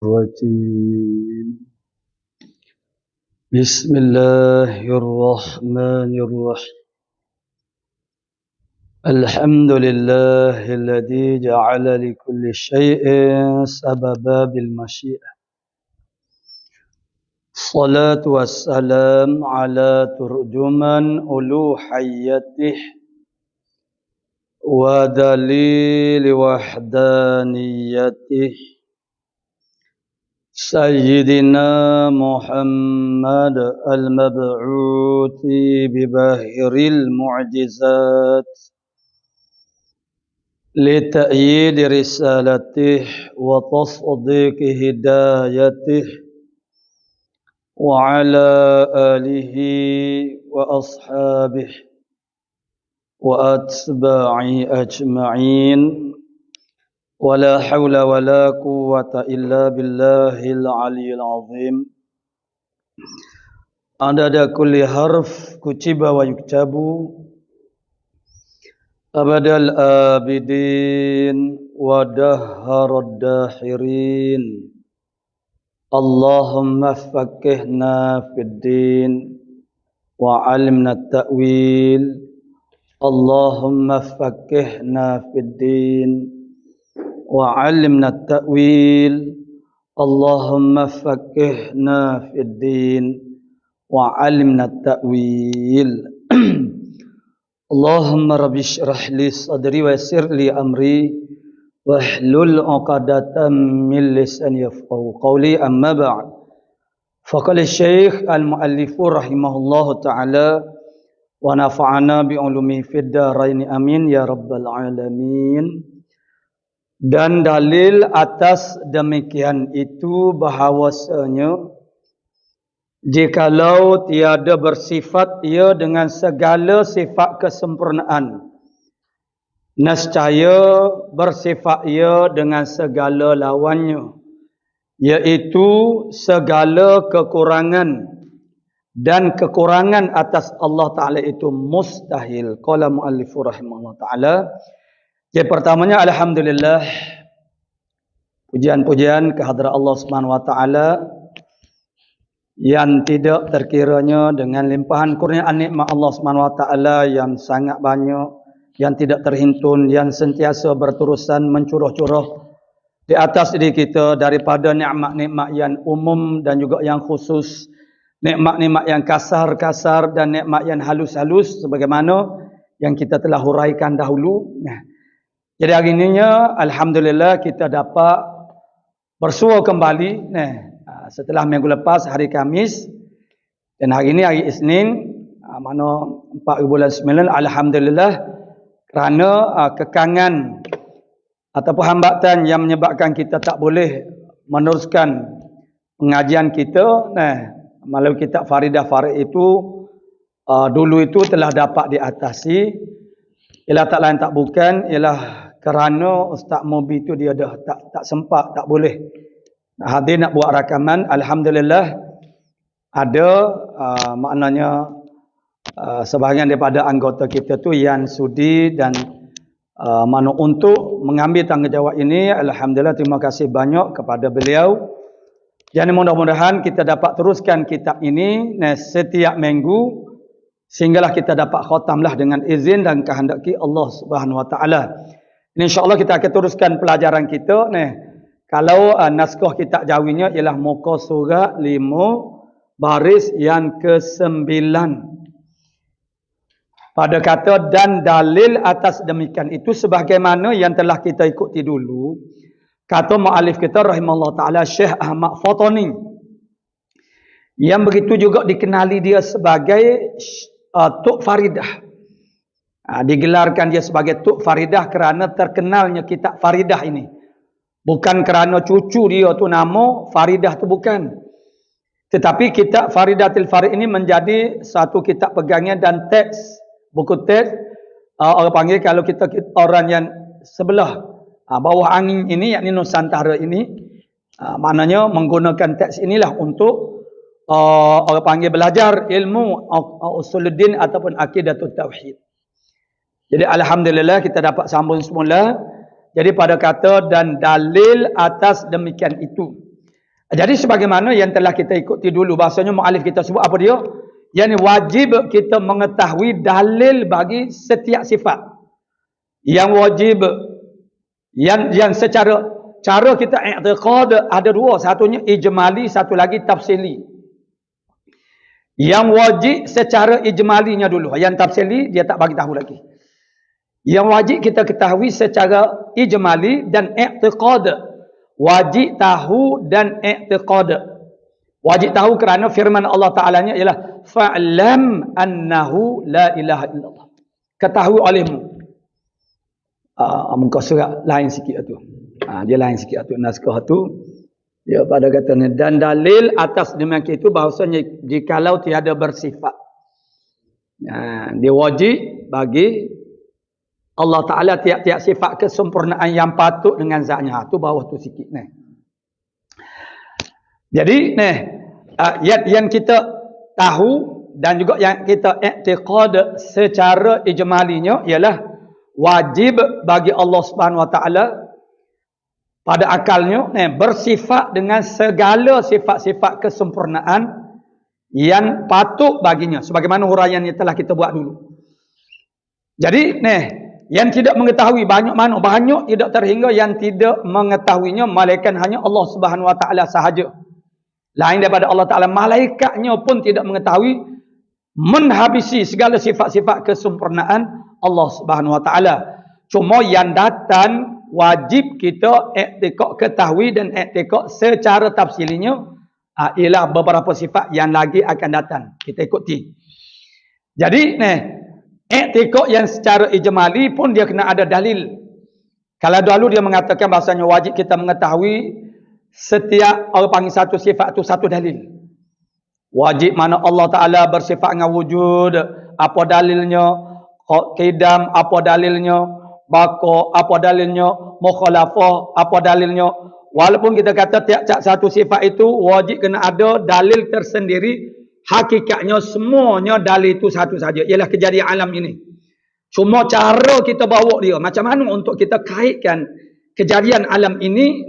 الرجيم بسم الله الرحمن الرحيم الحمد لله الذي جعل لكل شيء سببا بالمشيئة الصلاة والسلام على ترجمان ألوهيته ودليل وحدانيته سيدنا محمد المبعوث بباهر المعجزات لتأييد رسالته وتصديق هدايته وعلى آله وأصحابه وأتباعه أجمعين ولا حول ولا قوة إلا بالله العلي العظيم عدد كل حرف كتب ويكتب أبد الآبدين ودهر الداحرين اللهم فقهنا في الدين وعلمنا التأويل اللهم فقهنا في الدين وعلمنا التأويل اللهم فقهنا في الدين وعلمنا التأويل اللهم رب اشرح لي صدري ويسر لي أمري واحلل عقدة من لساني يفقهوا قولي أما بعد فقال الشيخ المؤلف رحمه الله تعالى ونفعنا بعلومه في الدارين آمين يا رب العالمين. Dan dalil atas demikian itu bahawasanya jikalau tiada bersifat ia dengan segala sifat kesempurnaan, nescaya bersifat ia dengan segala lawannya, iaitu segala kekurangan, dan kekurangan atas Allah Ta'ala itu mustahil. Qala mu'allifu rahimahullah ta'ala. Yang pertamanya, alhamdulillah, pujian-pujian kehadrat Allah Subhanahu wa taala yang tidak terkiranya dengan limpahan kurniaan nikmat Allah Subhanahu wa taala yang sangat banyak, yang tidak terhintun, yang sentiasa berterusan mencurah-curah di atas diri kita daripada nikmat-nikmat yang umum dan juga yang khusus, nikmat-nikmat yang kasar-kasar dan nikmat yang halus-halus sebagaimana yang kita telah huraikan dahulu. Jadi hari ininya alhamdulillah kita dapat bersua kembali setelah minggu lepas hari Khamis, dan hari ini hari Isnin, mana 4 bulan 9, alhamdulillah, kerana kekangan ataupun hambatan yang menyebabkan kita tak boleh meneruskan pengajian kita melalui kitab Faridah Farid itu dulu itu telah dapat diatasi. Ialah tak lain tak bukan, ialah kerana Ustaz Mubi itu dia dah tak sempat, tak boleh hadir nak buat rakaman. Alhamdulillah ada maknanya sebahagian daripada anggota kita tu yang sudi dan mana untuk mengambil tanggungjawab ini. Alhamdulillah, terima kasih banyak kepada beliau. Jadi mudah-mudahan kita dapat teruskan kitab ini setiap minggu sehinggalah kita dapat khatamlah dengan izin dan kehendaki Allah Subhanahu wa taala. InsyaAllah kita akan teruskan pelajaran kita kalau naskah kitab Jawinya ialah muka surat 5 baris yang ke-9. Pada kata dan dalil atas demikian itu sebagaimana yang telah kita ikuti dulu, kata mu'alif kita rahimahullah ta'ala Syekh Ahmad Fatani, yang begitu juga dikenali dia sebagai Tuk Faridah. Digelarkan dia sebagai Tuk Faridah kerana terkenalnya kitab Faridah ini. Bukan kerana cucu dia tu nama Faridah tu, bukan. Tetapi kitab Faridatil Farid ini menjadi satu kitab pegangnya dan teks, buku teks, orang panggil kalau kita orang yang sebelah bawah angin ini, yakni Nusantara ini, maknanya menggunakan teks inilah untuk orang panggil belajar ilmu usuluddin ataupun akidatut tauhid. Jadi alhamdulillah kita dapat sambung semula. Jadi pada kata dan dalil atas demikian itu. Jadi sebagaimana yang telah kita ikuti dulu, bahasanya mu'alif kita sebut apa dia? Yang wajib kita mengetahui dalil bagi setiap sifat. Yang wajib, yang secara cara kita i'tiqad ada dua. Satunya ijmali, satu lagi tafsili. Yang wajib secara ijmalinya dulu. Yang tafsili dia tak bagi tahu lagi. Yang wajib kita ketahui secara ijmali dan i'tiqad. Wajib tahu dan i'tiqad. Wajib tahu kerana firman Allah Ta'ala-nya ialah fa'lam annahu la ilaha illallah. Ketahui olehmu. Muka surat lain sikit tu. Dia lain sikit tu naskah tu. Dia pada katanya dan dalil atas demikian itu bahawasanya jikalau tiada bersifat. Dia wajib bagi Allah Ta'ala tiap-tiap sifat kesempurnaan yang patut dengan zatnya. Tu bawah tu sikit ni. Jadi yang kita tahu dan juga yang kita i'tiqad secara ijmalinya ialah wajib bagi Allah Subhanahu Wa Ta'ala pada akalnya bersifat dengan segala sifat-sifat kesempurnaan yang patut baginya. Sebagaimana huraian yang telah kita buat dulu. Jadi yang tidak mengetahui banyak tidak terhingga yang tidak mengetahuinya malaikat hanya Allah Subhanahu Wa Ta'ala sahaja. Lain daripada Allah Ta'ala, malaikatnya pun tidak mengetahui menghabisi segala sifat-sifat kesempurnaan Allah Subhanahu Wa Ta'ala. Cuma yang datang wajib kita i'tiqad ketahui dan i'tiqad secara tafsilinya ialah beberapa sifat yang lagi akan datang. Kita ikuti. Jadi i'tiqad yang secara ijmali pun dia kena ada dalil. Kalau dahulu dia mengatakan bahasanya wajib kita mengetahui setiap orang panggil satu sifat itu satu dalil. Wajib mana Allah Ta'ala bersifat dengan wujud, apa dalilnya? Qidam, apa dalilnya? Baqa, apa dalilnya? Mukhalafah, apa dalilnya? Walaupun kita kata tiap-tiap satu sifat itu wajib kena ada dalil tersendiri, hakikatnya semuanya dalil itu satu saja, ialah kejadian alam ini. Cuma cara kita bawa dia, macam mana untuk kita kaitkan kejadian alam ini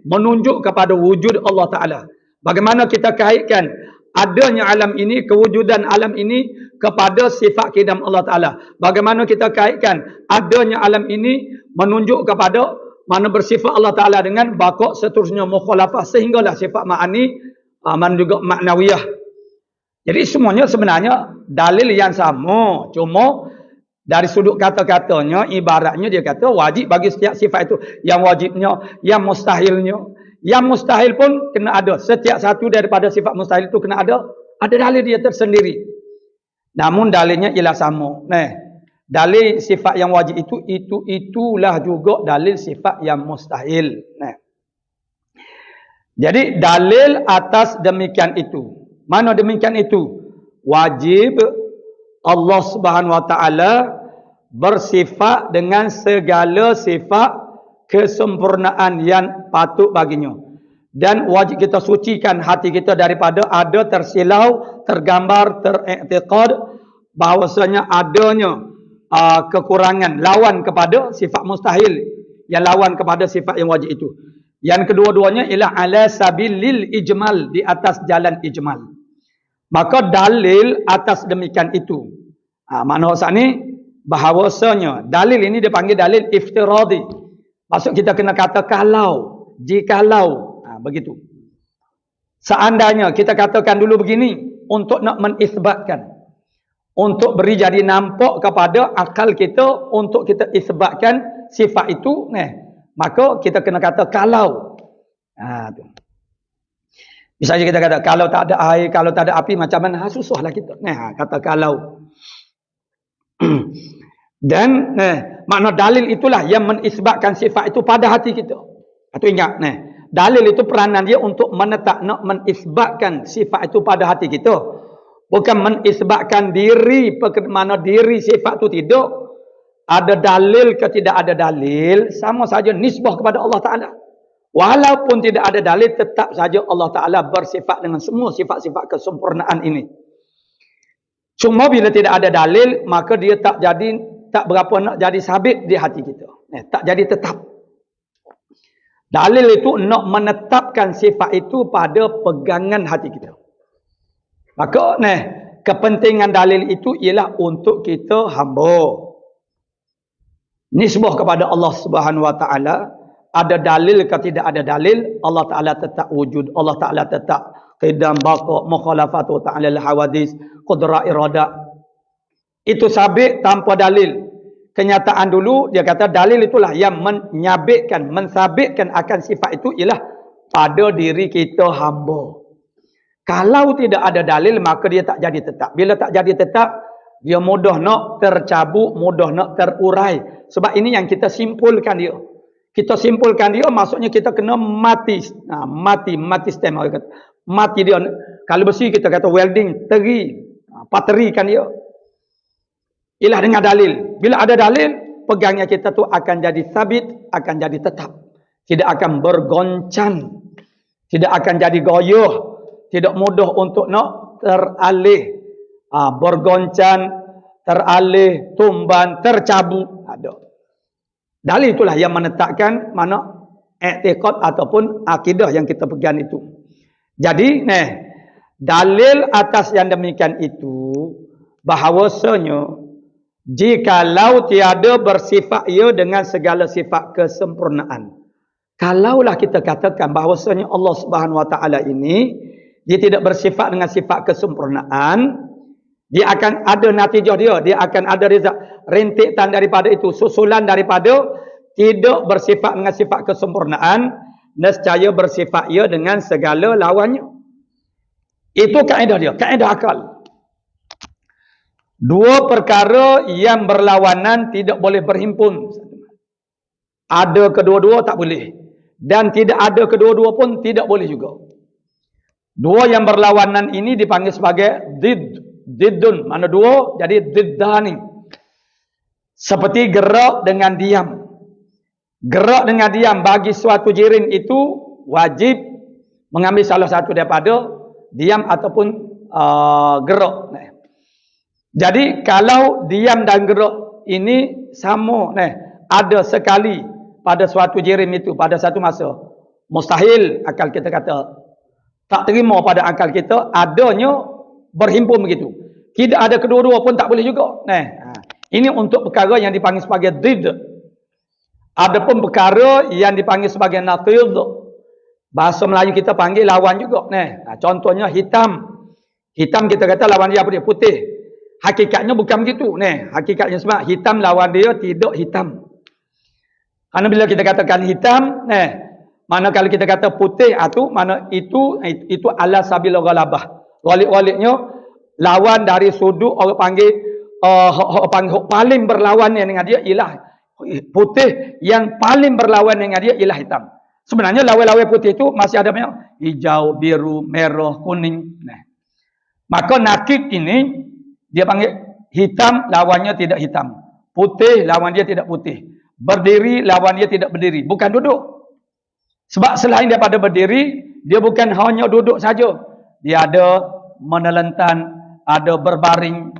menunjuk kepada wujud Allah Ta'ala. Bagaimana kita kaitkan adanya alam ini, kewujudan alam ini kepada sifat qidam Allah Ta'ala. Bagaimana kita kaitkan adanya alam ini menunjuk kepada mana bersifat Allah Ta'ala dengan baqa seterusnya mukhalafah sehinggalah sifat ma'ani mana juga maknawiyah. Jadi semuanya sebenarnya dalil yang sama. Cuma dari sudut kata-katanya, ibaratnya dia kata wajib bagi setiap sifat itu. Yang wajibnya, yang mustahilnya. Yang mustahil pun kena ada. Setiap satu daripada sifat mustahil itu kena ada. Ada dalil dia tersendiri. Namun dalilnya ialah sama. Dalil sifat yang wajib itulah juga dalil sifat yang mustahil. Jadi dalil atas demikian itu. Mana demikian itu? Wajib Allah Subhanahu Wa Ta'ala bersifat dengan segala sifat kesempurnaan yang patut baginya. Dan wajib kita sucikan hati kita daripada ada tersilau, tergambar, teriktiqad bahawasanya adanya kekurangan lawan kepada sifat mustahil, yang lawan kepada sifat yang wajib itu. Yang kedua-duanya ialah ala sabilil ijmal, di atas jalan ijmal. Maka dalil atas demikian itu. Makna saat ni bahawasanya dalil ini dipanggil dalil iftiradi. Maksud kita kena kata kalau, jikalau, begitu. Seandainya kita katakan dulu begini untuk nak menisbatkan, untuk beri jadi nampak kepada akal kita untuk kita isbatkan sifat itu, maka kita kena kata kalau. Tu. Misalnya kita kata kalau tak ada air, kalau tak ada api macam mana? Susahlah kita. Kata kalau. Dan makna dalil itulah yang menisbatkan sifat itu pada hati kita. Itu ingat. Dalil itu peranan dia untuk menetap, nak menisbatkan sifat itu pada hati kita. Bukan menisbatkan diri, mana diri sifat itu tidak. Ada dalil ke tidak ada dalil, sama saja nisbah kepada Allah Ta'ala. Walaupun tidak ada dalil, tetap saja Allah Ta'ala bersifat dengan semua sifat-sifat kesempurnaan ini. Cuma bila tidak ada dalil, maka dia tak berapa nak jadi sabit di hati kita. Tak jadi tetap. Dalil itu nak menetapkan sifat itu pada pegangan hati kita. Maka kepentingan dalil itu ialah untuk kita hamba. Nisbah kepada Allah Subhanahu Wa Taala, ada dalil ke tidak ada dalil, Allah Taala tetap wujud, Allah Taala tetap qidam baqa mukhalafatu ta'ala al-hawadis qudrah iradah. Itu sabit tanpa dalil. Kenyataan dulu dia kata dalil itulah yang menyabitkan, mensabitkan akan sifat itu ialah pada diri kita hamba. Kalau tidak ada dalil maka dia tak jadi tetap. Bila tak jadi tetap, dia mudah nak tercabut, mudah nak terurai. Sebab ini yang kita simpulkan dia. Kita simpulkan dia maksudnya kita kena mati. Mati stem. Mati dia. Kalau besi kita kata welding, teri. Paterikan dia. Ialah dengan dalil. Bila ada dalil, pegangnya kita tu akan jadi sabit, akan jadi tetap. Tidak akan bergoncang. Tidak akan jadi goyah. Tidak mudah untuk nak teralih. Bergoncang, teralih, tumban, tercabut. Ada. Dalil itulah yang menetapkan mana i'tiqad ataupun akidah yang kita pegang itu. Jadi, dalil atas yang demikian itu, bahawasanya, jikalau tiada bersifat ia dengan segala sifat kesempurnaan. Kalaulah kita katakan bahawasanya Allah Subhanahu Wa Taala ini, dia tidak bersifat dengan sifat kesempurnaan, dia akan ada natijah dia akan ada rintitan daripada itu, susulan daripada tidak bersifat dengan sifat kesempurnaan, nescaya bersifat ia dengan segala lawannya. Itu kaedah dia, kaedah akal. Dua perkara yang berlawanan tidak boleh berhimpun. Ada kedua-dua tak boleh. Dan tidak ada kedua-dua pun tidak boleh juga. Dua yang berlawanan ini dipanggil sebagai diddun. Mana dua? Jadi diddani. Seperti gerak dengan diam. Gerak dengan diam bagi suatu jirin itu wajib mengambil salah satu daripada diam ataupun gerak. Jadi kalau diam dan gerak ini sama, ada sekali pada suatu jirim itu pada satu masa, mustahil akal kita kata, tak terima pada akal kita adanya berhimpun begitu. Tidak ada kedua-dua pun tak boleh juga. Ini untuk perkara yang dipanggil sebagai didd. Adapun perkara yang dipanggil sebagai naqid, bahasa Melayu kita panggil lawan juga. Contohnya hitam. Hitam kita kata lawan dia apa dia? Putih. Hakikatnya bukan begitu. Hakikatnya sebab hitam lawan dia tidak hitam. Karena bila kita katakan hitam, mana kalau kita kata putih, mana itu ala sabil ghalabah. Walik-waliknya lawan dari sudut orang panggil paling berlawan dengan dia ialah putih, yang paling berlawan dengan dia ialah hitam. Sebenarnya lawan-lawan putih itu masih ada banyak, hijau, biru, merah, kuning. Maka nakid ini dia panggil hitam lawannya tidak hitam, putih lawan dia tidak putih, berdiri lawan dia tidak berdiri, bukan duduk. Sebab selain daripada berdiri, dia bukan hanya duduk saja, dia ada menelentan, ada berbaring.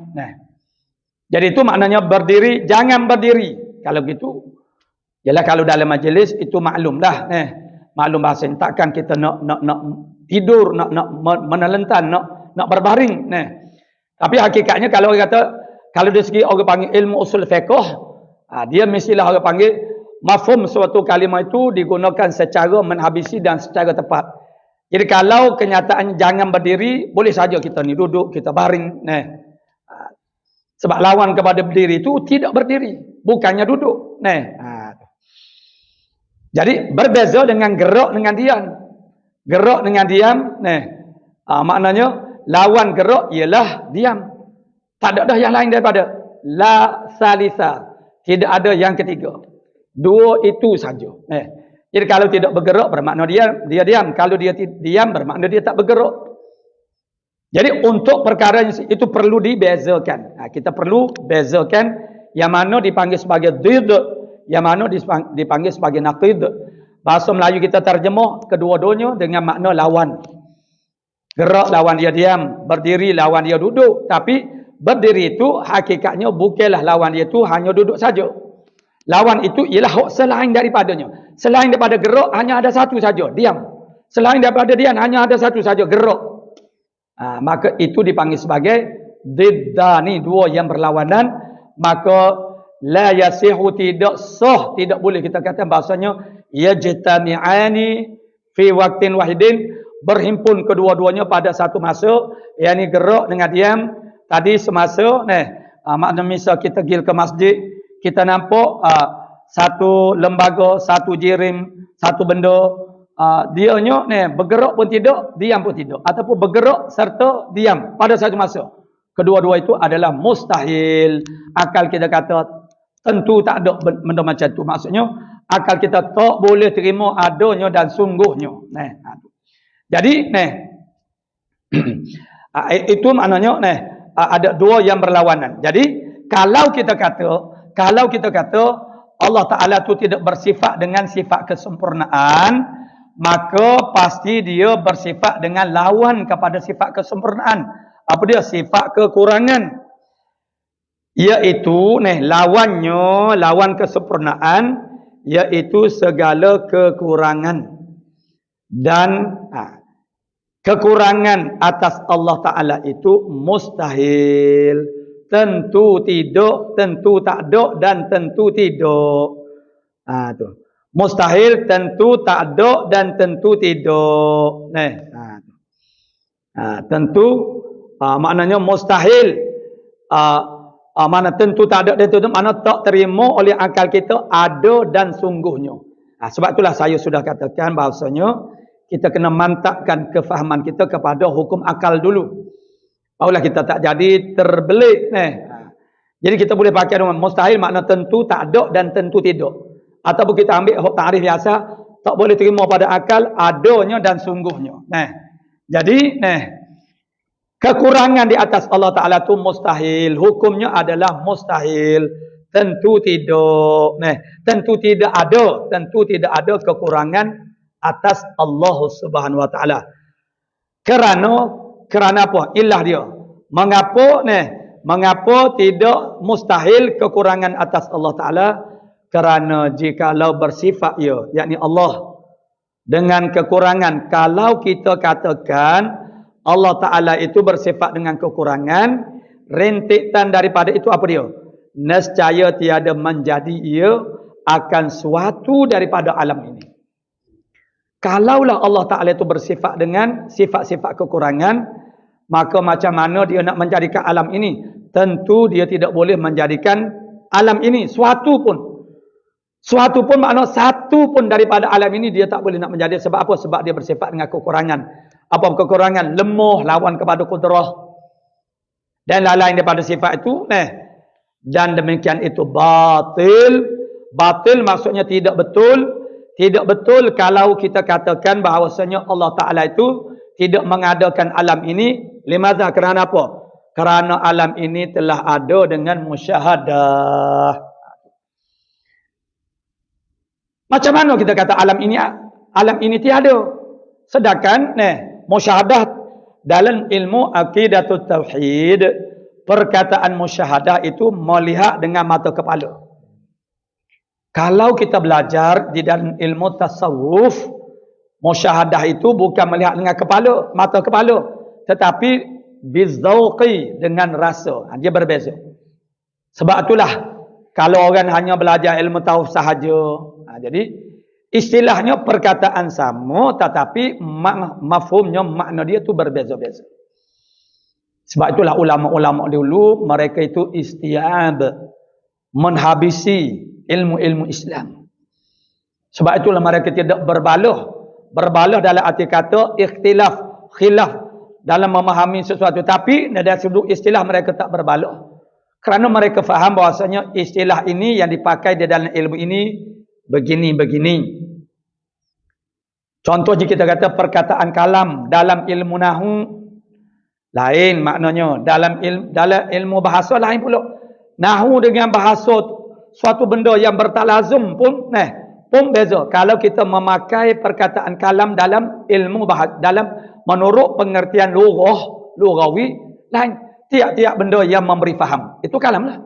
Jadi itu maknanya berdiri, jangan berdiri. Kalau gitu, ialah kalau dalam majlis itu maklum dah. Maklum bahasa, takkan kita nak tidur, nak menelentan, nak berbaring. Tapi hakikatnya kalau orang kata, kalau dari segi orang panggil ilmu usul fiqh, dia mestilah orang panggil mafhum suatu kalimah itu digunakan secara menhabisi dan secara tepat. Jadi kalau kenyataannya jangan berdiri, boleh saja kita ni duduk, kita baring. Sebab lawan kepada berdiri itu tidak berdiri, bukannya duduk. Jadi berbeza dengan gerak dengan diam. Gerak dengan diam, maknanya lawan gerak ialah diam. Tak ada dah yang lain daripada la salisa. Tidak ada yang ketiga. Dua itu saja. Jadi kalau tidak bergerak bermakna dia diam. Kalau dia diam bermakna dia tak bergerak. Jadi untuk perkara itu perlu dibezakan. Kita perlu bezakan yang mana dipanggil sebagai didd, yang mana dipanggil sebagai naqid. Bahasa Melayu kita terjemah kedua-duanya dengan makna lawan. Gerak lawan dia diam, berdiri lawan dia duduk. Tapi berdiri itu hakikatnya bukanlah lawan dia itu hanya duduk saja. Lawan itu ialah hak selain daripadanya. Selain daripada gerak hanya ada satu saja, diam. Selain daripada diam hanya ada satu saja, gerak. Maka itu dipanggil sebagai diddani, dua yang berlawanan. Maka la yasihu, tidak sah, tidak boleh kita kata bahasanya yajtami'ani fi waqtin wahidin, berhimpun kedua-duanya pada satu masa, yakni gerak dengan diam. Tadi semasa makna misal kita pergi ke masjid, kita nampak satu lembaga, satu jirim, satu benda, dianya bergerak pun tidak, diam pun tidak, ataupun bergerak serta diam pada satu masa. Kedua-dua itu adalah mustahil. Akal kita kata tentu tak ada benda macam tu. Maksudnya akal kita tak boleh terima adanya dan sungguhnya. Jadi itu maknanya ada dua yang berlawanan. Jadi kalau kita kata Allah Ta'ala itu tidak bersifat dengan sifat kesempurnaan, maka pasti dia bersifat dengan lawan kepada sifat kesempurnaan. Apa dia? Sifat kekurangan. Iaitu lawannya, lawan kesempurnaan, iaitu segala kekurangan. Dan kekurangan atas Allah Ta'ala itu mustahil. Tentu tidak, tentu tak ada, dan tentu tidak. Tu. Mustahil, tentu tak ada, dan tentu tidak. Tentu maknanya mustahil. Mana tentu tak ada, dan tentu mana tak terima oleh akal kita ada dan sungguhnya. Sebab itulah saya sudah katakan bahasanya kita kena mantapkan kefahaman kita kepada hukum akal dulu. Barulah kita tak jadi terbelit. Jadi kita boleh pakai dengan mustahil, makna tentu tak ada dan tentu tidak. Ataupun kita ambil takrif biasa, tak boleh terima pada akal adanya dan sungguhnya. Jadi kekurangan di atas Allah Ta'ala itu mustahil. Hukumnya adalah mustahil. Tentu tidak. Tentu tidak ada. Tentu tidak ada kekurangan atas Allah Subhanahu Wa Ta'ala. Kerana apa? Ilah dia. Mengapa tidak mustahil kekurangan atas Allah Ta'ala? Kerana jikalau bersifat yakni Allah dengan kekurangan, kalau kita katakan Allah Ta'ala itu bersifat dengan kekurangan, rintitan daripada itu apa dia? Nescaya tiada menjadi ia akan suatu daripada alam ini. Kalaulah Allah Ta'ala itu bersifat dengan sifat-sifat kekurangan, maka macam mana dia nak menjadikan alam ini? Tentu dia tidak boleh menjadikan alam ini suatu pun. Suatu pun makna satu pun daripada alam ini dia tak boleh nak menjadi. Sebab apa? Sebab dia bersifat dengan kekurangan. Apa kekurangan? Lemah lawan kepada kudrah. Dan lain-lain daripada sifat itu. Dan demikian itu batil. Batil maksudnya tidak betul. Tidak betul kalau kita katakan bahawasanya Allah Ta'ala itu tidak mengadakan alam ini. Limadha? Kerana apa? Kerana alam ini telah ada dengan musyahadah. Macam mana kita kata alam ini tiada? Sedangkan musyahadah dalam ilmu aqidatul tauhid, perkataan musyahadah itu melihat dengan mata kepala. Kalau kita belajar di dalam ilmu tasawuf, musyahadah itu bukan melihat dengan kepala, mata kepala, tetapi bizauqi, dengan rasa. Dia berbeza. Sebab itulah kalau orang hanya belajar ilmu tasawuf sahaja, jadi istilahnya perkataan sama, tetapi mafhumnya, makna dia tu berbeza-beza. Sebab itulah ulama-ulama dulu mereka itu istiab, menghabisi ilmu-ilmu Islam. Sebab itulah mereka tidak berbalah dalam arti kata ikhtilaf, khilaf dalam memahami sesuatu, tapi dari sudut istilah mereka tak berbalah. Kerana mereka faham bahasanya istilah ini yang dipakai di dalam ilmu ini begini-begini. Contoh jika kita kata perkataan kalam dalam ilmu nahu lain maknanya, dalam ilmu bahasa lain pula. Nahu dengan bahasa suatu benda yang bertalazum pun beza. Kalau kita memakai perkataan kalam dalam ilmu bahasa, dalam menurut pengertian lughawi lain, tiap-tiap benda yang memberi faham itu kalam lah.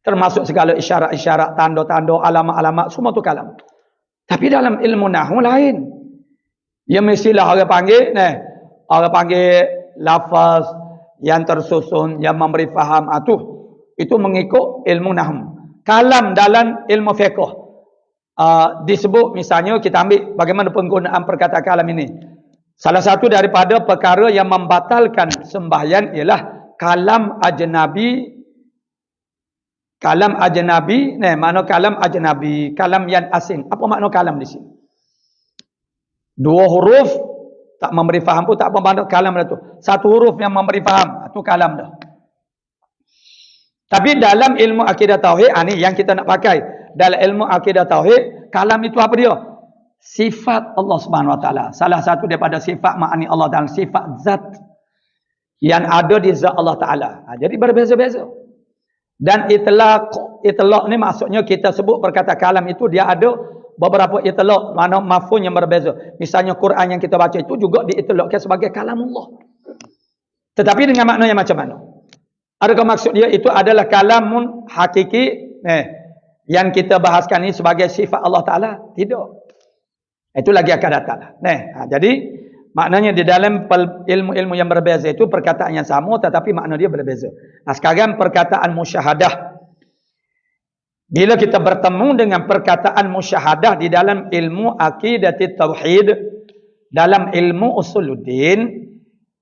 Termasuk segala isyarat-isyarat, tanda-tanda, alamat-alamat, semua tu kalam. Tapi dalam ilmu nahwu lain. Ya mestilah orang panggil, orang panggil lafaz yang tersusun, yang memberi faham. Itu mengikut ilmu nahwu. Kalam dalam ilmu fiqh. Disebut misalnya kita ambil bagaimana penggunaan perkataan kalam ini. Salah satu daripada perkara yang membatalkan sembahyang ialah kalam ajnabi. Kalam ajnabi, makna kalam ajnabi, kalam yang asing. Apa makna kalam di sini? Dua huruf tak memberi faham pun tak apa makna kalam itu. Satu huruf yang memberi faham, itu kalam dah. Tapi dalam ilmu akidah tauhid, ni yang kita nak pakai. Dalam ilmu akidah tauhid, kalam itu apa dia? Sifat Allah Subhanahu Wa Taala. Salah satu daripada sifat ma'ani Allah dan sifat zat yang ada di zat Allah Taala. Jadi berbeza-beza. Dan itlaq ni maksudnya kita sebut perkataan kalam itu dia ada beberapa itlaq, mana mafhum yang berbeza. Misalnya Quran yang kita baca itu juga diitlaqkan sebagai kalamullah. Tetapi dengan makna yang macam mana? Adakah maksud dia itu adalah kalamun hakiki yang kita bahaskan ini sebagai sifat Allah Taala? Tidak. Itu lagi akan datang. Jadi maknanya di dalam ilmu-ilmu yang berbeza itu perkataan yang sama tetapi makna dia berbeza. Sekarang perkataan musyahadah. Bila kita bertemu dengan perkataan musyahadah di dalam ilmu akidah tauhid, dalam ilmu usuluddin,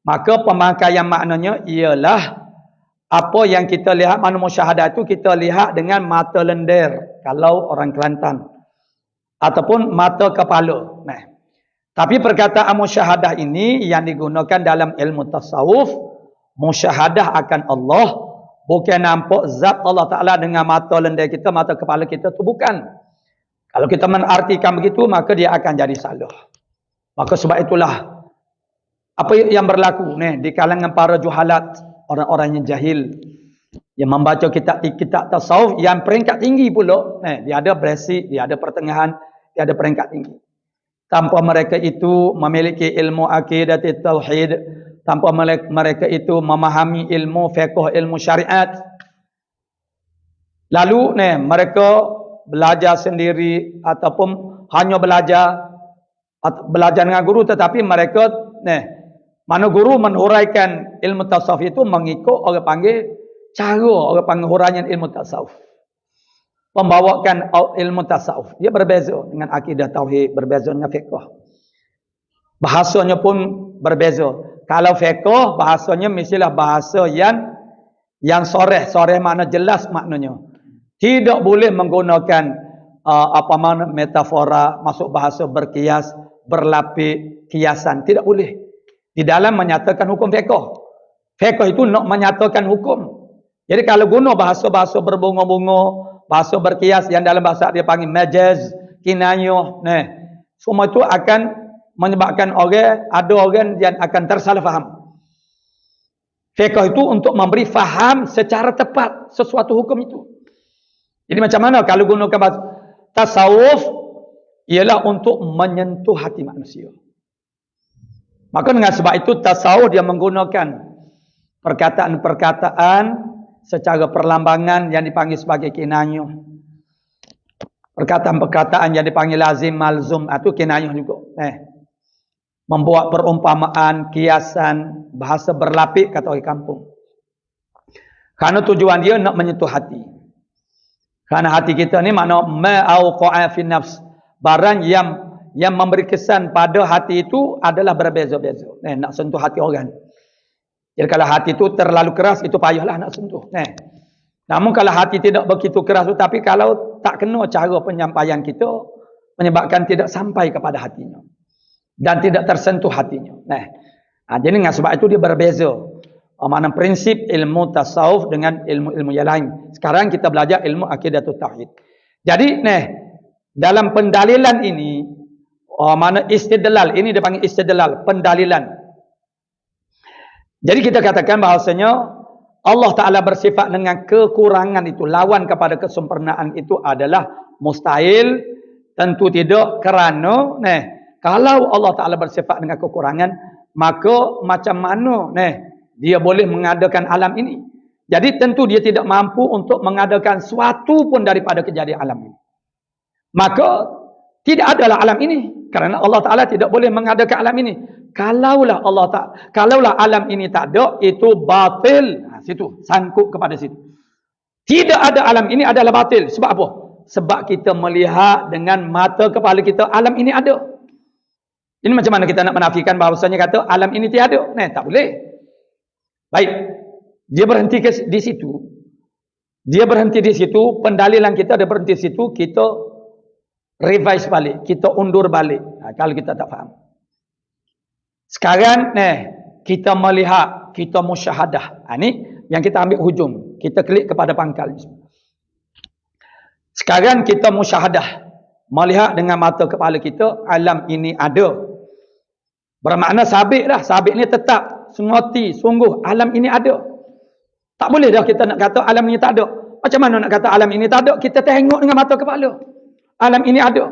maka pemakaian maknanya ialah apa yang kita lihat, makna musyahadah itu kita lihat dengan mata lender kalau orang Kelantan, ataupun mata kepala. Tapi perkataan musyahadah ini yang digunakan dalam ilmu tasawuf, musyahadah akan Allah, bukan nampak zat Allah Ta'ala dengan mata lender kita, mata kepala kita, itu bukan. Kalau kita menartikan begitu, maka dia akan jadi salah. Maka sebab itulah apa yang berlaku di kalangan para juhalat, orang-orang yang jahil, yang membaca kitab tasawuf yang peringkat tinggi pula. Dia ada basic, dia ada pertengahan, dia ada peringkat tinggi. Tanpa mereka itu memiliki ilmu akidah tauhid, tanpa mereka itu memahami ilmu fiqh, ilmu syariat. Lalu mereka belajar sendiri ataupun hanya belajar dengan guru, tetapi mereka mana guru menhuraikan ilmu tasawuf itu mengikut orang panggil cara orang panggil huraian ilmu tasawuf. Pembawakan ilmu tasawuf dia berbeza dengan akidah tauhid, berbeza dengan fiqh. Bahasanya pun berbeza. Kalau fiqh bahasanya mestilah bahasa yang soreh makna jelas maknanya. Tidak boleh menggunakan apa makna metafora, masuk bahasa berkias, berlapis, kiasan, tidak boleh. Di dalam menyatakan hukum fiqh. Fiqh itu nak menyatakan hukum. Jadi kalau guna bahasa-bahasa berbunga-bunga, bahasa berkias yang dalam bahasa dia panggil majaz, kinayah, semua itu akan menyebabkan ada orang yang akan tersalah faham. Fiqh itu untuk memberi faham secara tepat sesuatu hukum itu. Jadi macam mana kalau gunakan bahasa tasawuf ialah untuk menyentuh hati manusia. Maka dengan sebab itu tasawuf dia menggunakan perkataan-perkataan secara perlambangan yang dipanggil sebagai kinayah. Perkataan-perkataan yang dipanggil lazim, malzum, itu kinayah juga. Membuat perumpamaan, kiasan, bahasa berlapis kata orang kampung. Karena tujuan dia nak menyentuh hati. Karena hati kita ni makna ma'auqa'a fi nafs. Barang yang memberi kesan pada hati itu adalah berbeza-beza. Nak sentuh hati orang. Jadi kalau hati itu terlalu keras, itu payahlah nak sentuh. Namun kalau hati tidak begitu keras, tapi kalau tak kena cara penyampaian kita, menyebabkan tidak sampai kepada hatinya. Dan tidak tersentuh hatinya. Jadi dengan sebab itu dia berbeza. Makna prinsip ilmu tasawuf dengan ilmu-ilmu yang lain. Sekarang kita belajar ilmu akidah tauhid. Jadi dalam pendalilan ini, makna istidlal, ini dia panggil istidlal, pendalilan. Jadi kita katakan bahasanya Allah Ta'ala bersifat dengan kekurangan itu, lawan kepada kesempurnaan itu adalah mustahil. Tentu tidak, kerana kalau Allah Ta'ala bersifat dengan kekurangan, maka macam mana dia boleh mengadakan alam ini? Jadi tentu dia tidak mampu untuk mengadakan suatu pun daripada kejadian alam ini. Maka tidak adalah alam ini, kerana Allah Ta'ala tidak boleh mengadakan alam ini. Kalaulah alam ini tak ada, itu batil. Situ, sangkut kepada situ. Tidak ada alam ini adalah batil. Sebab apa? Sebab kita melihat dengan mata kepala kita, alam ini ada. Ini macam mana kita nak menafikan bahawasanya kata alam ini tiada? Tak boleh. Baik. Dia berhenti di situ. Dia berhenti di situ. Pendalilan kita ada berhenti di situ. Kita revise balik. Kita undur balik. Kalau kita tak faham. Sekarang kita melihat. Kita musyahadah. Ini yang kita ambil hujung. Kita klik kepada pangkal. Sekarang kita musyahadah. Melihat dengan mata kepala kita. Alam ini ada. Bermakna sabit dah. Sabit ni tetap. Sengoti, sungguh. Alam ini ada. Tak boleh dah kita nak kata alam ini tak ada. Macam mana nak kata alam ini tak ada? Kita tengok dengan mata kepala. Alam ini ada.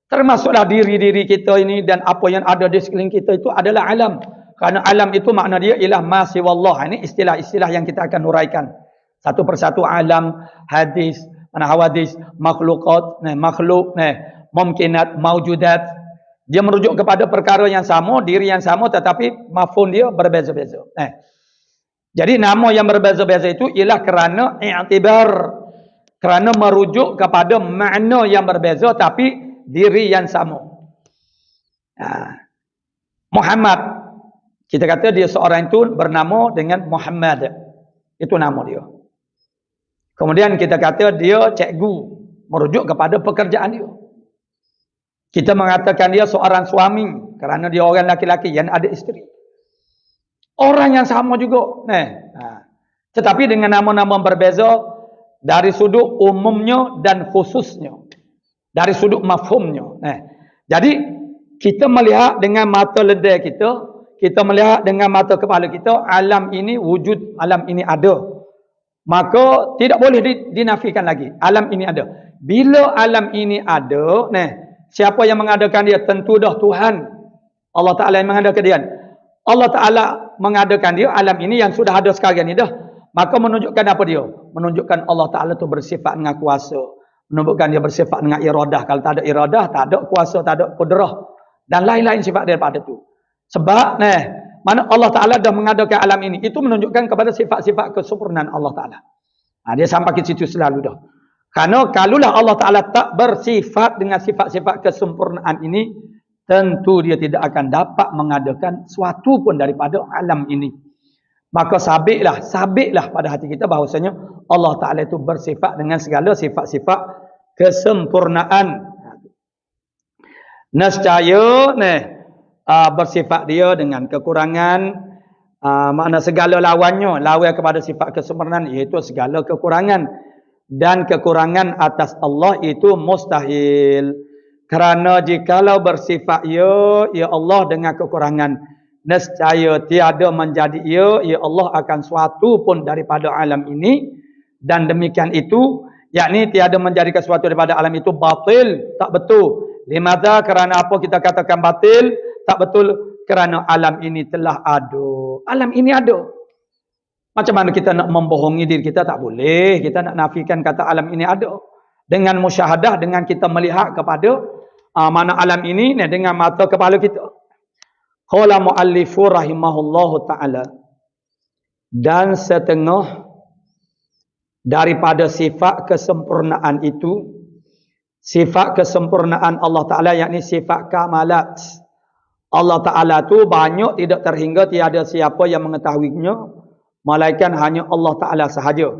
Termasuklah diri-diri kita ini dan apa yang ada di sekeliling kita itu adalah alam. Kerana alam itu makna dia ialah ma siwallah. Ini istilah-istilah yang kita akan huraikan. Satu persatu alam, hadis, hawadis, makhlukat, makhluk, mumkinat, maujudat. Dia merujuk kepada perkara yang sama, diri yang sama, tetapi mafhum dia berbeza-beza. Jadi nama yang berbeza-beza itu ialah kerana i'tibar, kerana merujuk kepada makna yang berbeza tapi diri yang sama. Muhammad, kita kata dia seorang itu bernama dengan Muhammad. Itu nama dia. Kemudian kita kata dia cikgu, merujuk kepada pekerjaan dia. Kita mengatakan dia seorang suami kerana dia orang laki-laki yang ada isteri. Orang yang sama juga. Tetapi dengan nama-nama berbeza dari sudut umumnya dan khususnya. Dari sudut mafhumnya. Jadi kita melihat dengan mata ledai kita, kita melihat dengan mata kepala kita, alam ini wujud, alam ini ada. Maka tidak boleh dinafikan lagi. Alam ini ada. Bila alam ini ada, siapa yang mengadakan dia? Tentu dah Tuhan. Allah Ta'ala yang mengadakan dia. Allah Ta'ala mengadakan dia, alam ini yang sudah ada sekarang ini dah. Maka menunjukkan apa dia? Menunjukkan Allah Ta'ala itu bersifat dengan kuasa. Menunjukkan dia bersifat dengan iradah. Kalau tak ada iradah, tak ada kuasa, tak ada kudrah. Dan lain-lain sifat daripada itu. Sebab, mana Allah Ta'ala dah mengadakan alam ini. Itu menunjukkan kepada sifat-sifat kesempurnaan Allah Ta'ala. Dia sampai ke situ selalu dah. Karena kalaulah Allah Ta'ala tak bersifat dengan sifat-sifat kesempurnaan ini, tentu dia tidak akan dapat mengadakan suatu pun daripada alam ini. Maka sabitlah pada hati kita bahawasanya Allah Ta'ala itu bersifat dengan segala sifat-sifat kesempurnaan. Nescaya bersifat dia dengan kekurangan, makna segala lawannya, lawan kepada sifat kesempurnaan iaitu segala kekurangan. Dan kekurangan atas Allah itu mustahil. Kerana jikalau bersifat ya Allah dengan kekurangan, nescaya tiada menjadi ya Allah akan suatu pun daripada alam ini. Dan demikian itu, yakni tiada menjadikan suatu daripada alam itu batil, tak betul. Limadha? Kerana apa kita katakan batil? Tak betul. Kerana alam ini telah ada. Alam ini ada. Macam mana kita nak membohongi diri kita? Tak boleh. Kita nak nafikan kata alam ini ada. Dengan musyahadah, dengan kita melihat kepada mana alam ini dengan mata kepala kita. Qala muallifu rahimahullahu ta'ala. Dan setengah daripada sifat kesempurnaan itu, sifat kesempurnaan Allah Ta'ala, yakni sifat kamalat. Allah Ta'ala tu banyak, tidak terhingga, tiada siapa yang mengetahuinya, melainkan hanya Allah Ta'ala sahaja.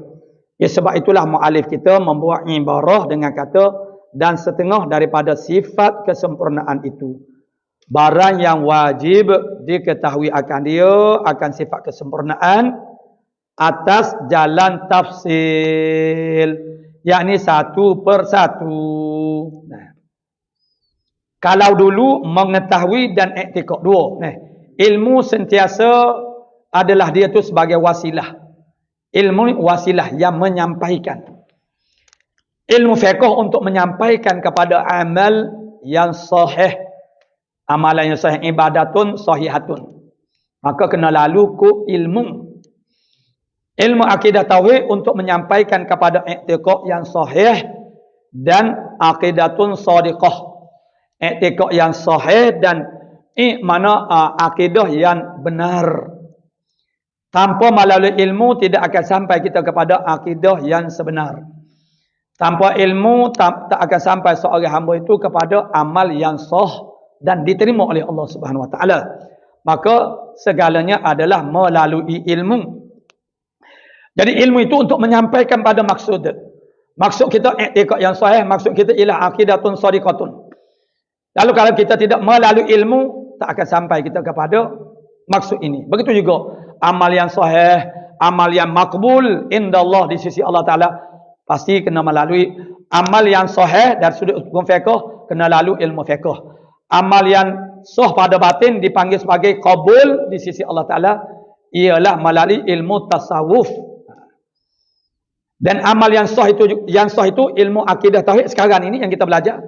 Ya, sebab itulah mu'alif kita membuat ibarah dengan kata dan setengah daripada sifat kesempurnaan itu. Barang yang wajib diketahui akan dia, akan sifat kesempurnaan atas jalan tafsil, yakni satu persatu. Kalau dulu mengetahui dan iktikad dua. Ilmu sentiasa adalah dia tu sebagai wasilah. Ilmu wasilah yang menyampaikan. Ilmu fiqh untuk menyampaikan kepada amal yang sahih. Amalan yang sahih, ibadatun sahihatun. Maka kena lalu ku ilmu. Ilmu akidah tauhid untuk menyampaikan kepada i'tiqad yang sahih dan aqidatun shadiqah. I'tiqad yang sahih dan akidah yang benar. Tanpa melalui ilmu tidak akan sampai kita kepada akidah yang sebenar. Tanpa ilmu tak akan sampai seorang hamba itu kepada amal yang sah dan diterima oleh Allah Subhanahu Wa Taala. Maka segalanya adalah melalui ilmu. Jadi ilmu itu untuk menyampaikan pada maksud. Maksud kita i'tiqad yang sahih, maksud kita ialah aqidatun shadiqatun. Lalu kalau kita tidak melalui ilmu, tak akan sampai kita kepada maksud ini. Begitu juga amal yang sahih, amal yang makbul indallah di sisi Allah Ta'ala, pasti kena melalui amal yang sahih dari sudut hukum fiqh, kena lalu ilmu fiqh. Amal yang sah pada batin dipanggil sebagai qabul di sisi Allah Ta'ala, ialah melalui ilmu tasawuf. Dan amal yang sah itu ilmu akidah tauhid sekarang ini yang kita belajar.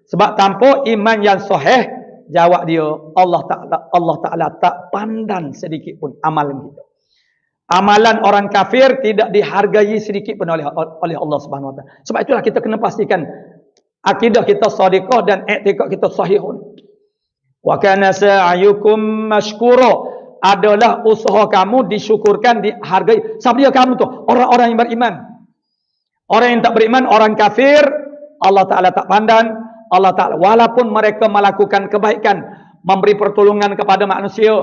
Sebab tanpa iman yang sahih, jawab dia Allah Ta'ala tak pandang sedikit pun amalan kita. Amalan orang kafir tidak dihargai sedikit pun oleh Allah Subhanahu Wa Taala. Sebab itulah kita kena pastikan akidah kita shadiqah dan i'tiqad kita sahihun. Wa kana sa'yukum mashkura, adalah usaha kamu disyukurkan, dihargai. Siapa dia kamu tu? Orang-orang yang beriman. Orang yang tak beriman, orang kafir, Allah Ta'ala tak pandang. Allah Ta'ala, walaupun mereka melakukan kebaikan, memberi pertolongan kepada manusia,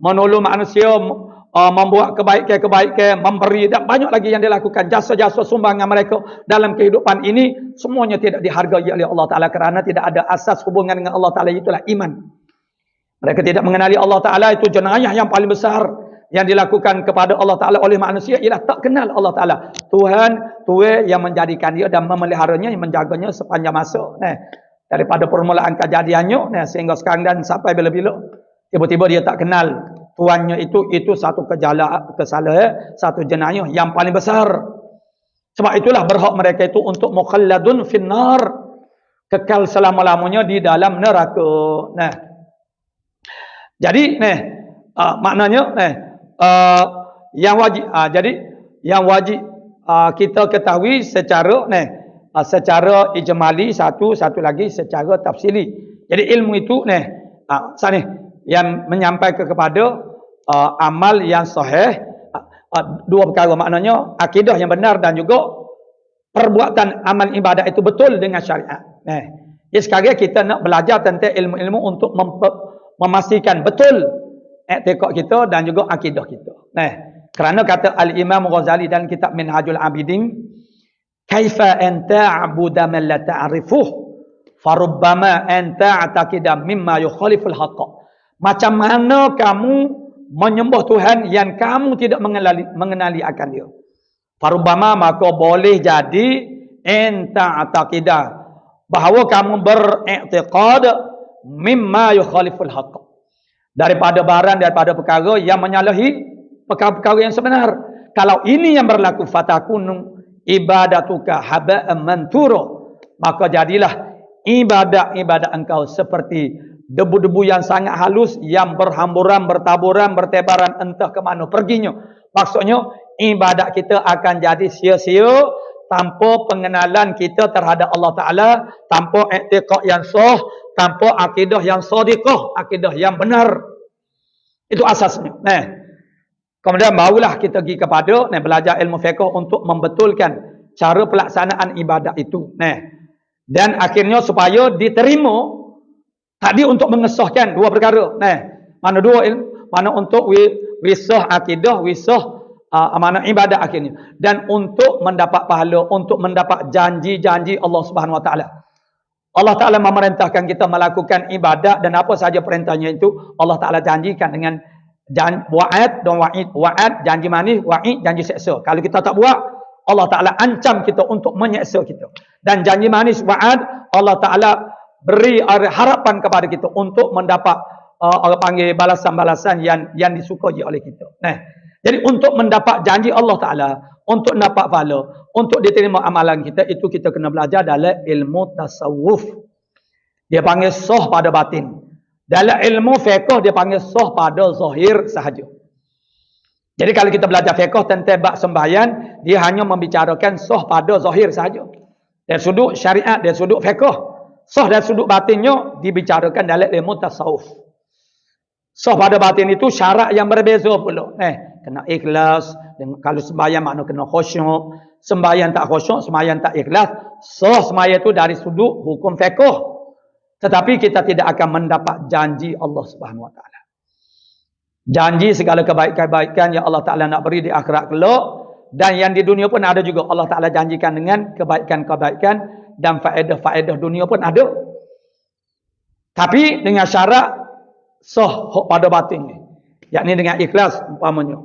menolong manusia, membuat kebaikan, memberi, dan banyak lagi yang dilakukan, jasa-jasa sumbangan mereka dalam kehidupan ini, semuanya tidak dihargai oleh Allah Ta'ala kerana tidak ada asas hubungan dengan Allah Ta'ala, itulah iman. Mereka tidak mengenali Allah Ta'ala, itu jenayah yang paling besar yang dilakukan kepada Allah Ta'ala oleh manusia ialah tak kenal Allah Ta'ala. Tuhan yang menjadikan dia dan memeliharanya, yang menjaganya sepanjang masa. Daripada permulaan kejadiannya sehingga sekarang dan sampai bila-bila, tiba-tiba dia tak kenal Tuhannya itu satu kesalahan, satu jenayah yang paling besar. Sebab itulah berhak mereka itu untuk mukhalladun finnar, kekal selama-lamanya di dalam neraka. Jadi maknanya yang wajib yang wajib kita ketahui secara secara ijmali, satu lagi secara tafsili. Jadi ilmu itu yang menyampaikan kepada amal yang sahih, dua perkara, maknanya akidah yang benar dan juga perbuatan amal ibadat itu betul dengan syariat. Jadi sekarang kita nak belajar tentang ilmu-ilmu untuk memastikan betul i'tiqad kita dan juga akidah kita. Kerana kata Al-Imam Ghazali dalam kitab Minhajul Abidin, kaifa anta abuda man la ta'rifuh farubbama anta ataqida mimma yukhaliful haqq. Macam mana kamu menyembah Tuhan yang kamu tidak mengenali akan dia. Farubbama, maka boleh jadi anta ataqida, bahawa kamu beriktiqad mimma yukhaliful haqq, daripada perkara yang menyalahi perkara yang sebenar. Kalau ini yang berlaku, fatakunu ibadatuka haba'an manthura, maka jadilah ibadat engkau seperti debu-debu yang sangat halus yang berhamburan, bertaburan, bertebaran entah ke mana perginya. Maksudnya ibadat kita akan jadi sia-sia tanpa pengenalan kita terhadap Allah Ta'ala, tanpa i'tiqad yang sah, tanpa akidah yang shadiqah, akidah yang benar. Itu asasnya. Kemudian barulah kita pergi kepada belajar ilmu fiqh untuk membetulkan cara pelaksanaan ibadat itu. Dan akhirnya supaya diterima, tadi untuk mengesahkan dua perkara. Mana dua ilmu? Mana untuk wisah akidah, wisah mana ibadat akhirnya. Dan untuk mendapat pahala, untuk mendapat janji-janji Allah Subhanahu Wa Taala. Allah Ta'ala memerintahkan kita melakukan ibadat, dan apa sahaja perintahnya itu Allah Ta'ala janjikan dengan wa'ad dan wa'id. Wa'ad, janji manis, wa'id, janji seksa. Kalau kita tak buat, Allah Ta'ala ancam kita untuk menyeksa kita. Dan janji manis, wa'ad, Allah Ta'ala beri harapan kepada kita untuk mendapat orang panggil balasan-balasan yang disukai oleh kita. Jadi untuk mendapat janji Allah Ta'ala, untuk dapat pahala, untuk diterima amalan kita, itu kita kena belajar dalam ilmu tasawuf. Dia panggil sah pada batin. Dalam ilmu fiqh dia panggil sah pada zahir sahaja. Jadi kalau kita belajar fiqh tentang bab sembahyang, dia hanya membicarakan sah pada zahir saja. Dari sudut syariat, dari sudut fiqh. Sah dari sudut batinnya dibicarakan dalam ilmu tasawuf. Sah pada batin itu syarat yang berbeza pula. Kena ikhlas. Kalau sembahyang makna kena khusyuk. Sembahyang tak khusyuk, sembahyang tak ikhlas. Sah sembahyang itu dari sudut hukum fiqh. Tetapi kita tidak akan mendapat janji Allah Subhanahu Wa Taala. Janji segala kebaikan yang Allah Ta'ala nak beri di akhirat kelak. Dan yang di dunia pun ada juga. Allah Ta'ala janjikan dengan kebaikan-kebaikan. Dan faedah-faedah dunia pun ada. Tapi dengan syarat sah pada batin ni. Yakni dengan ikhlas umpamanya.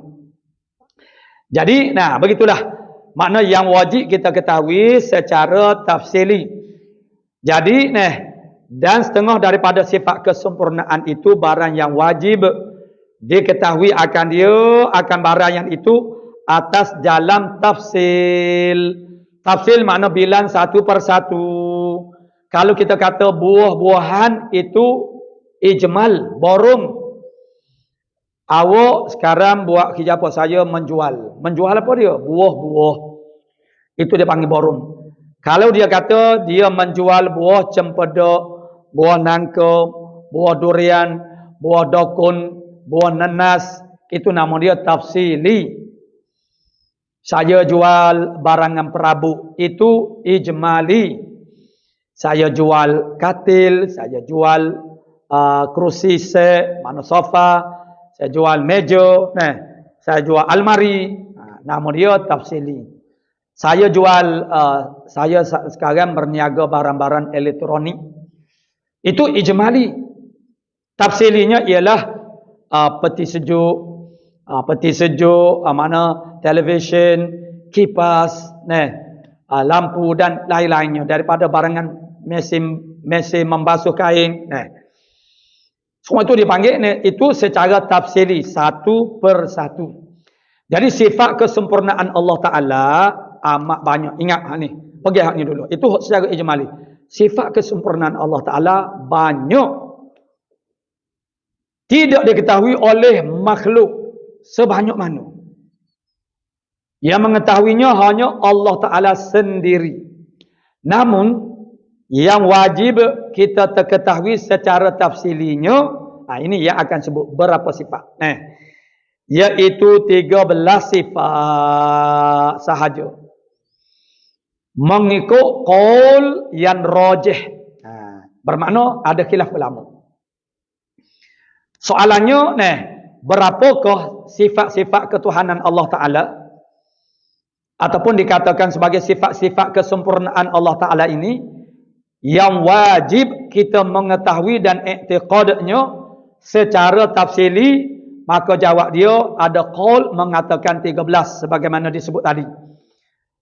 Jadi, begitulah. Makna yang wajib kita ketahui secara tafsili. Jadi, dan setengah daripada sifat kesempurnaan itu barang yang wajib diketahui akan dia, akan barang yang itu atas jalan tafsil. Tafsil makna bilan satu per satu. Kalau kita kata buah-buahan itu ijmal, borong. Awak sekarang buat kerja apa saya menjual. Menjual apa dia? Buah-buah. Itu dia panggil borong. Kalau dia kata dia menjual buah cempedak, buah nangka, buah durian, buah dokun, buah nanas, itu nama dia tafsili. Saya jual barangan perabot, itu ijmali. Saya jual katil, saya jual kerusi set, mana sofa, saya jual meja, saya jual almari, nama dia tafsili. Saya jual, saya sekarang berniaga barang-barang elektronik, itu ijmali. Tafsilinya ialah peti sejuk, mana televisyen, kipas, lampu dan lain-lainnya daripada barangan mesin membasuh kain. Semua itu dipanggil itu secara tafsili satu per satu. Jadi sifat kesempurnaan Allah Taala amat banyak. Ingat ni, pergi hak ni dulu. Itu secara ijmali. Sifat kesempurnaan Allah Taala banyak. Tidak diketahui oleh makhluk sebanyak mana. Yang mengetahuinya hanya Allah Ta'ala sendiri. Namun, yang wajib kita ketahui secara tafsilinya, ini yang akan sebut berapa sifat. Iaitu 13 sifat sahaja. Mengikut qaul yang rajih. Bermakna ada khilaf ulama. Soalannya, berapakah sifat-sifat ketuhanan Allah Ta'ala? Ataupun dikatakan sebagai sifat-sifat kesempurnaan Allah Ta'ala ini, yang wajib kita mengetahui dan i'tiqadnya secara tafsili, maka jawab dia, ada qaul mengatakan 13, sebagaimana disebut tadi.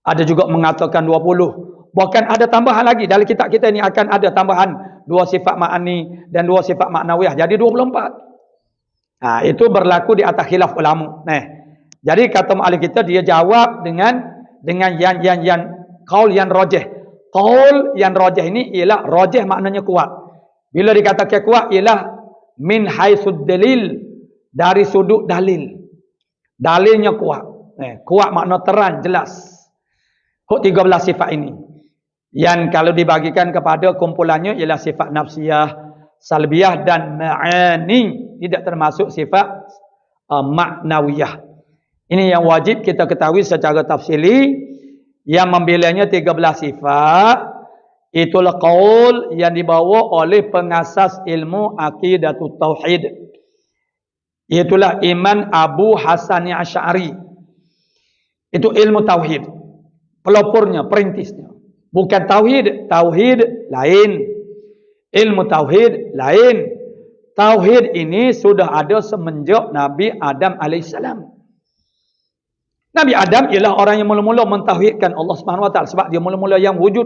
Ada juga mengatakan 20. Bahkan ada tambahan lagi. Dalam kitab kita ini akan ada tambahan 2 sifat ma'ani dan 2 sifat ma'nawiyah. Jadi 24. Itu berlaku di atas khilaf ulama. Jadi kata mu'alif kita, dia jawab dengan yang qaul yang rajih. Qaul yang rajih ini ialah rajih maknanya kuat. Bila dikatakan kuat ialah min haitsud dalil, dari sudut dalil. Dalilnya kuat. Kuat makna terang, jelas. 13 sifat ini. Yang kalau dibagikan kepada kumpulannya ialah sifat nafsiyah, salbiyah dan ma'ani. Tidak termasuk sifat ma'nawiyah. Ini yang wajib kita ketahui secara tafsili. Yang membilangnya 13 sifat. Itulah qaul yang dibawa oleh pengasas ilmu aqidatut tauhid. Itulah Iman Abu Hasan Asy'ari. Itu ilmu tauhid. Pelopornya, perintisnya. Bukan tauhid. Tauhid lain. Ilmu tauhid lain. Tauhid ini sudah ada semenjak Nabi Adam AS. Nabi Adam ialah orang yang mula-mula mentauhidkan Allah Subhanahu Wa Taala, sebab dia mula-mula yang wujud,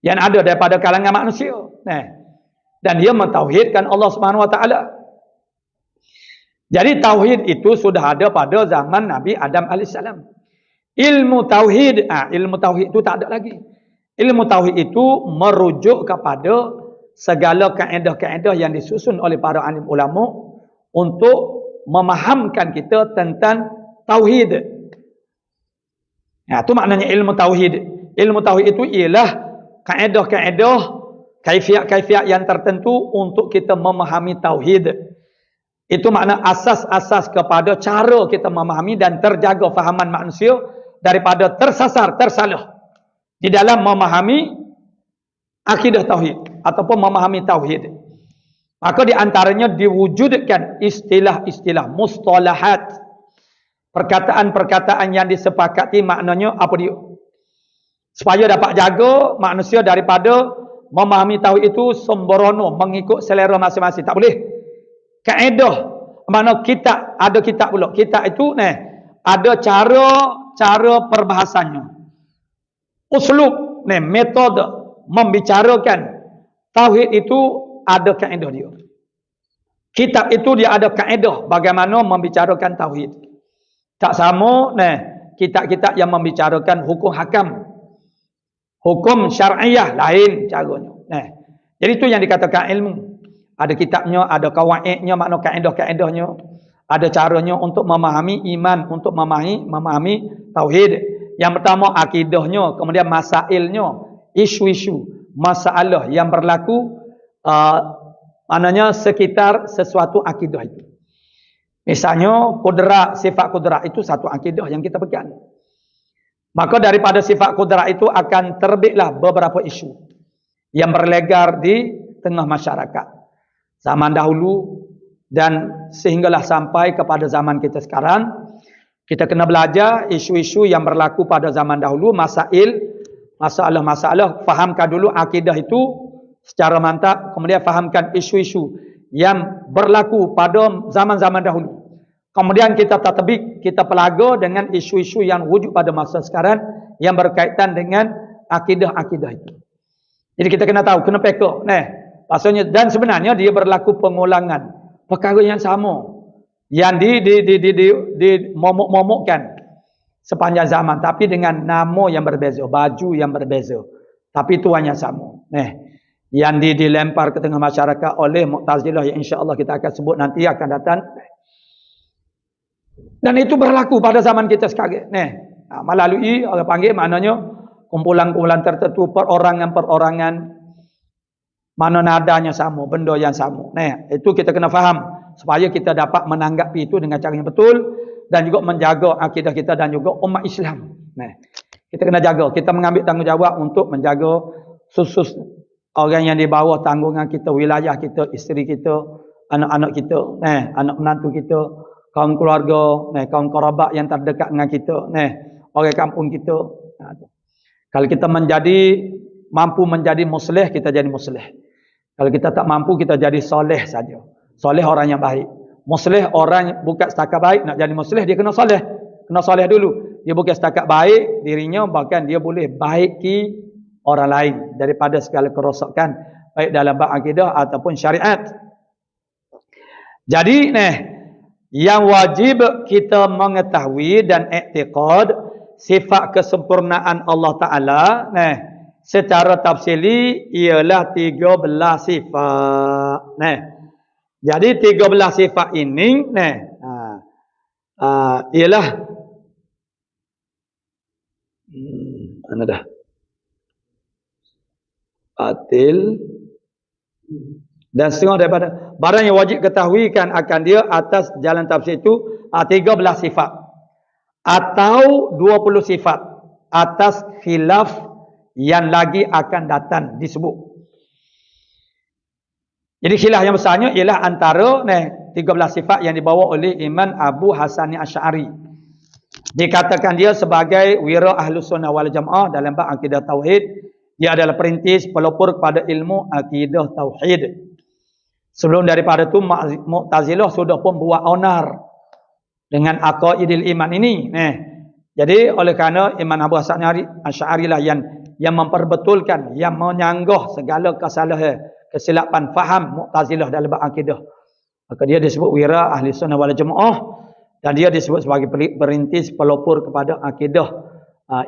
yang ada daripada kalangan manusia. Dan dia mentauhidkan Allah Subhanahu Wa Taala. Jadi tauhid itu sudah ada pada zaman Nabi Adam AS. Ilmu tauhid itu tak ada lagi. Ilmu tauhid itu merujuk kepada segala kaedah-kaedah yang disusun oleh para alim ulama untuk memahamkan kita tentang tauhid. Ya, itu maknanya ilmu tauhid. Ilmu tauhid itu ialah kaedah-kaedah, kaifiat-kaifiat yang tertentu untuk kita memahami tauhid. Itu makna asas-asas kepada cara kita memahami dan terjaga fahaman manusia daripada tersasar, tersalah di dalam memahami akidah tauhid ataupun memahami tauhid. Maka di antaranya diwujudkan istilah-istilah, mustalahat, perkataan-perkataan yang disepakati maknanya apa dia, supaya dapat jaga manusia daripada memahami tauhid itu sembrono mengikut selera masing-masing. Tak boleh. Kaedah, mana kitab, ada kitab pula. Kitab itu ada cara perbahasannya. Uslub, metode membicarakan tauhid itu ada kaedah dia. Kitab itu dia ada kaedah bagaimana membicarakan tauhid. Tak sama kitab-kitab yang membicarakan hukum hakam, hukum syar'iyah, lain caranya. Jadi itu yang dikatakan ilmu. Ada kitabnya, ada kawaidnya, makna kaedah-kaedahnya, ada caranya untuk memahami iman, untuk memahami tauhid. Yang pertama akidahnya, kemudian masailnya, isu-isu, masalah yang berlaku maknanya sekitar sesuatu akidah itu. Misalnya kudrat, sifat kudrat itu satu akidah yang kita pegang. Maka daripada sifat kudrat itu akan terbitlah beberapa isu yang berlegar di tengah masyarakat zaman dahulu dan sehinggalah sampai kepada zaman kita sekarang. Kita kena belajar isu-isu yang berlaku pada zaman dahulu, masalah-masalah, fahamkan dulu akidah itu secara mantap, kemudian fahamkan isu-isu yang berlaku pada zaman-zaman dahulu. Kemudian kita tatbik, kita pelaga dengan isu-isu yang wujud pada masa sekarang yang berkaitan dengan akidah-akidah itu. Jadi kita kena tahu, kena peka. Maksudnya, dan sebenarnya dia berlaku pengulangan perkara yang sama yang momok-momokkan sepanjang zaman, tapi dengan nama yang berbeza, baju yang berbeza, tapi tuan yang sama. Yang dilempar ke tengah masyarakat oleh Mu'tazilah yang insya-Allah kita akan sebut nanti akan datang. Dan itu berlaku pada zaman kita sekarang. Melalui orang panggil maknanya kumpulan-kumpulan tertentu, perorangan-perorangan, mana nadanya sama, benda yang sama. Itu kita kena faham supaya kita dapat menanggapi itu dengan cara yang betul dan juga menjaga akidah kita dan juga umat Islam. Kita kena jaga, kita mengambil tanggungjawab untuk menjaga khusus orang yang di bawah tanggungan kita, wilayah kita, isteri kita, anak-anak kita, anak menantu kita, kaum keluarga, kaum kerabat yang terdekat dengan kita, orang kampung kita. Kalau kita mampu menjadi muslih, kita jadi muslih. Kalau kita tak mampu, kita jadi soleh saja. Soleh orang yang baik. Muslih orang bukan setakat baik, nak jadi muslih dia kena soleh. Kena soleh dulu. Dia bukan setakat baik dirinya, bahkan dia boleh baiki orang lain daripada segala kerosakan baik dalam bab akidah ataupun syariat. Jadi yang wajib kita mengetahui dan i'tiqad sifat kesempurnaan Allah Taala secara tafsili ialah 13 sifat. Jadi 13 sifat ini ialah mana dah? Batil dan setengah daripada barang yang wajib ketahuikan akan dia atas jalan tafsir itu 13 sifat atau 20 sifat atas khilaf yang lagi akan datang disebut. Jadi khilaf yang besarnya ialah antara 13 sifat yang dibawa oleh Imam Abu Hasan Asy'ari. Dikatakan dia sebagai wira Ahlus Sunnah wal Jamaah dalam bab akidah tauhid. Dia adalah perintis pelopor kepada ilmu akidah tauhid. Sebelum daripada itu Mu'tazilah sudah pun buat onar dengan aqaidil iman ini. Jadi oleh kerana Imam Abu Hasan Asy'ari lah yang memperbetulkan, yang menyanggah segala kesalahan, kesilapan faham Mu'tazilah dalam bab akidah. Maka dia disebut wira Ahli Sunnah wal Jamaah dan dia disebut sebagai perintis pelopor kepada akidah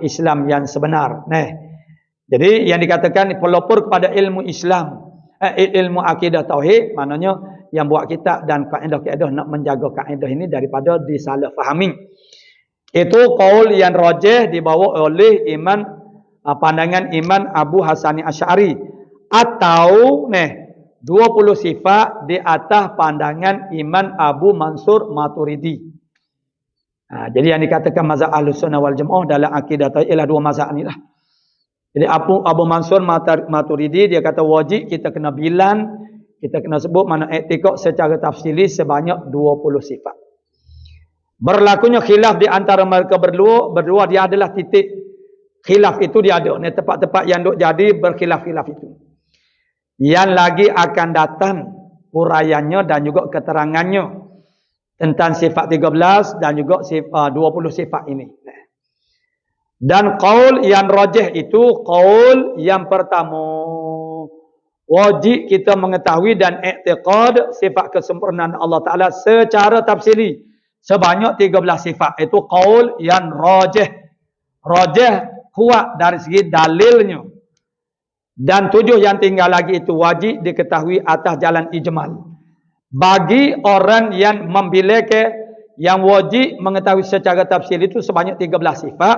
Islam yang sebenar. Jadi yang dikatakan pelopor kepada ilmu Islam, ilmu akidah tauhid, maknanya yang buat kitab dan kaedah-kaedah nak menjaga kaedah ini daripada disalah fahami. Itu qaul yang rajih dibawa oleh pandangan Imam Abu Hasan Asy'ari, atau 20 sifat di atas pandangan Imam Abu Mansur Maturidi. Jadi yang dikatakan mazhab Ahlus Sunnah wal Jamaah dalam akidah ialah dua mazhab inilah. Jadi Abu Mansur Maturidi dia kata wajib kita kena bilan, kita kena sebut mana i'tiqad secara tafsili sebanyak 20 sifat. Berlakunya khilaf di antara mereka berdua dia adalah titik khilaf itu dia ada. Ni tempat-tempat yang duk jadi berkhilaf-khilaf itu. Yang lagi akan datang uraiannya dan juga keterangannya tentang sifat 13 dan juga 20 sifat ini. Dan qaul yang rajih itu qaul yang pertama, wajib kita mengetahui dan i'tiqad sifat kesempurnaan Allah Taala secara tafsili sebanyak 13 sifat. Itu qaul yang rajih. Rajih kuat dari segi dalilnya. Dan 7 yang tinggal lagi itu wajib diketahui atas jalan ijmal. Bagi orang yang membiliki yang wajib mengetahui secara tafsir itu sebanyak 13 sifat,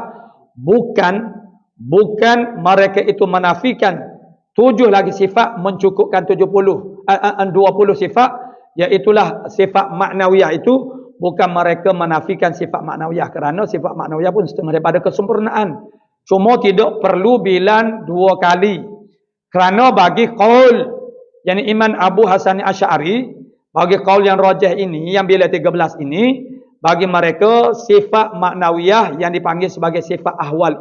bukan mereka itu menafikan 7 lagi sifat mencukupkan 20 sifat, iaitulah sifat maknawiyah itu. Bukan mereka menafikan sifat maknawiyah, kerana sifat maknawiyah pun setengah daripada kesempurnaan. Cuma tidak perlu bilan 2 kali. Kerana bagi qaul yang Imam Abu Hasan Asy'ari, bagi qaul yang rajih ini, yang bila 13 ini, bagi mereka sifat maknawiyah yang dipanggil sebagai sifat ahwal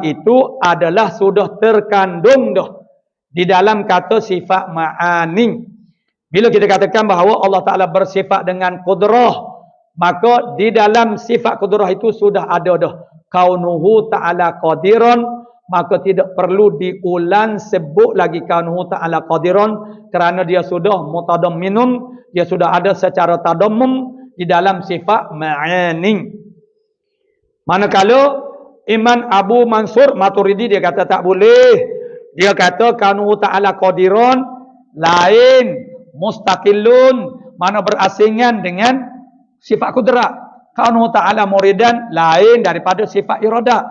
itu adalah sudah terkandung dah di dalam kata sifat ma'ani. Bila kita katakan bahawa Allah Ta'ala bersifat dengan qudrah, maka di dalam sifat qudrah itu sudah ada dah kaunuhu ta'ala qadiran, maka tidak perlu diulang sebut lagi kaunuhu ta'ala qadiran, kerana dia sudah mutadamminun, dia sudah ada secara tadammum di dalam sifat ma'ani. Manakala Imam Abu Mansur Maturidi dia kata tak boleh. Dia kata kaunuhu ta'ala qadiran lain, mustaqillun, mana berasingan dengan sifat kudrat. Kaunuhu ta'ala muridan lain daripada sifat iradah.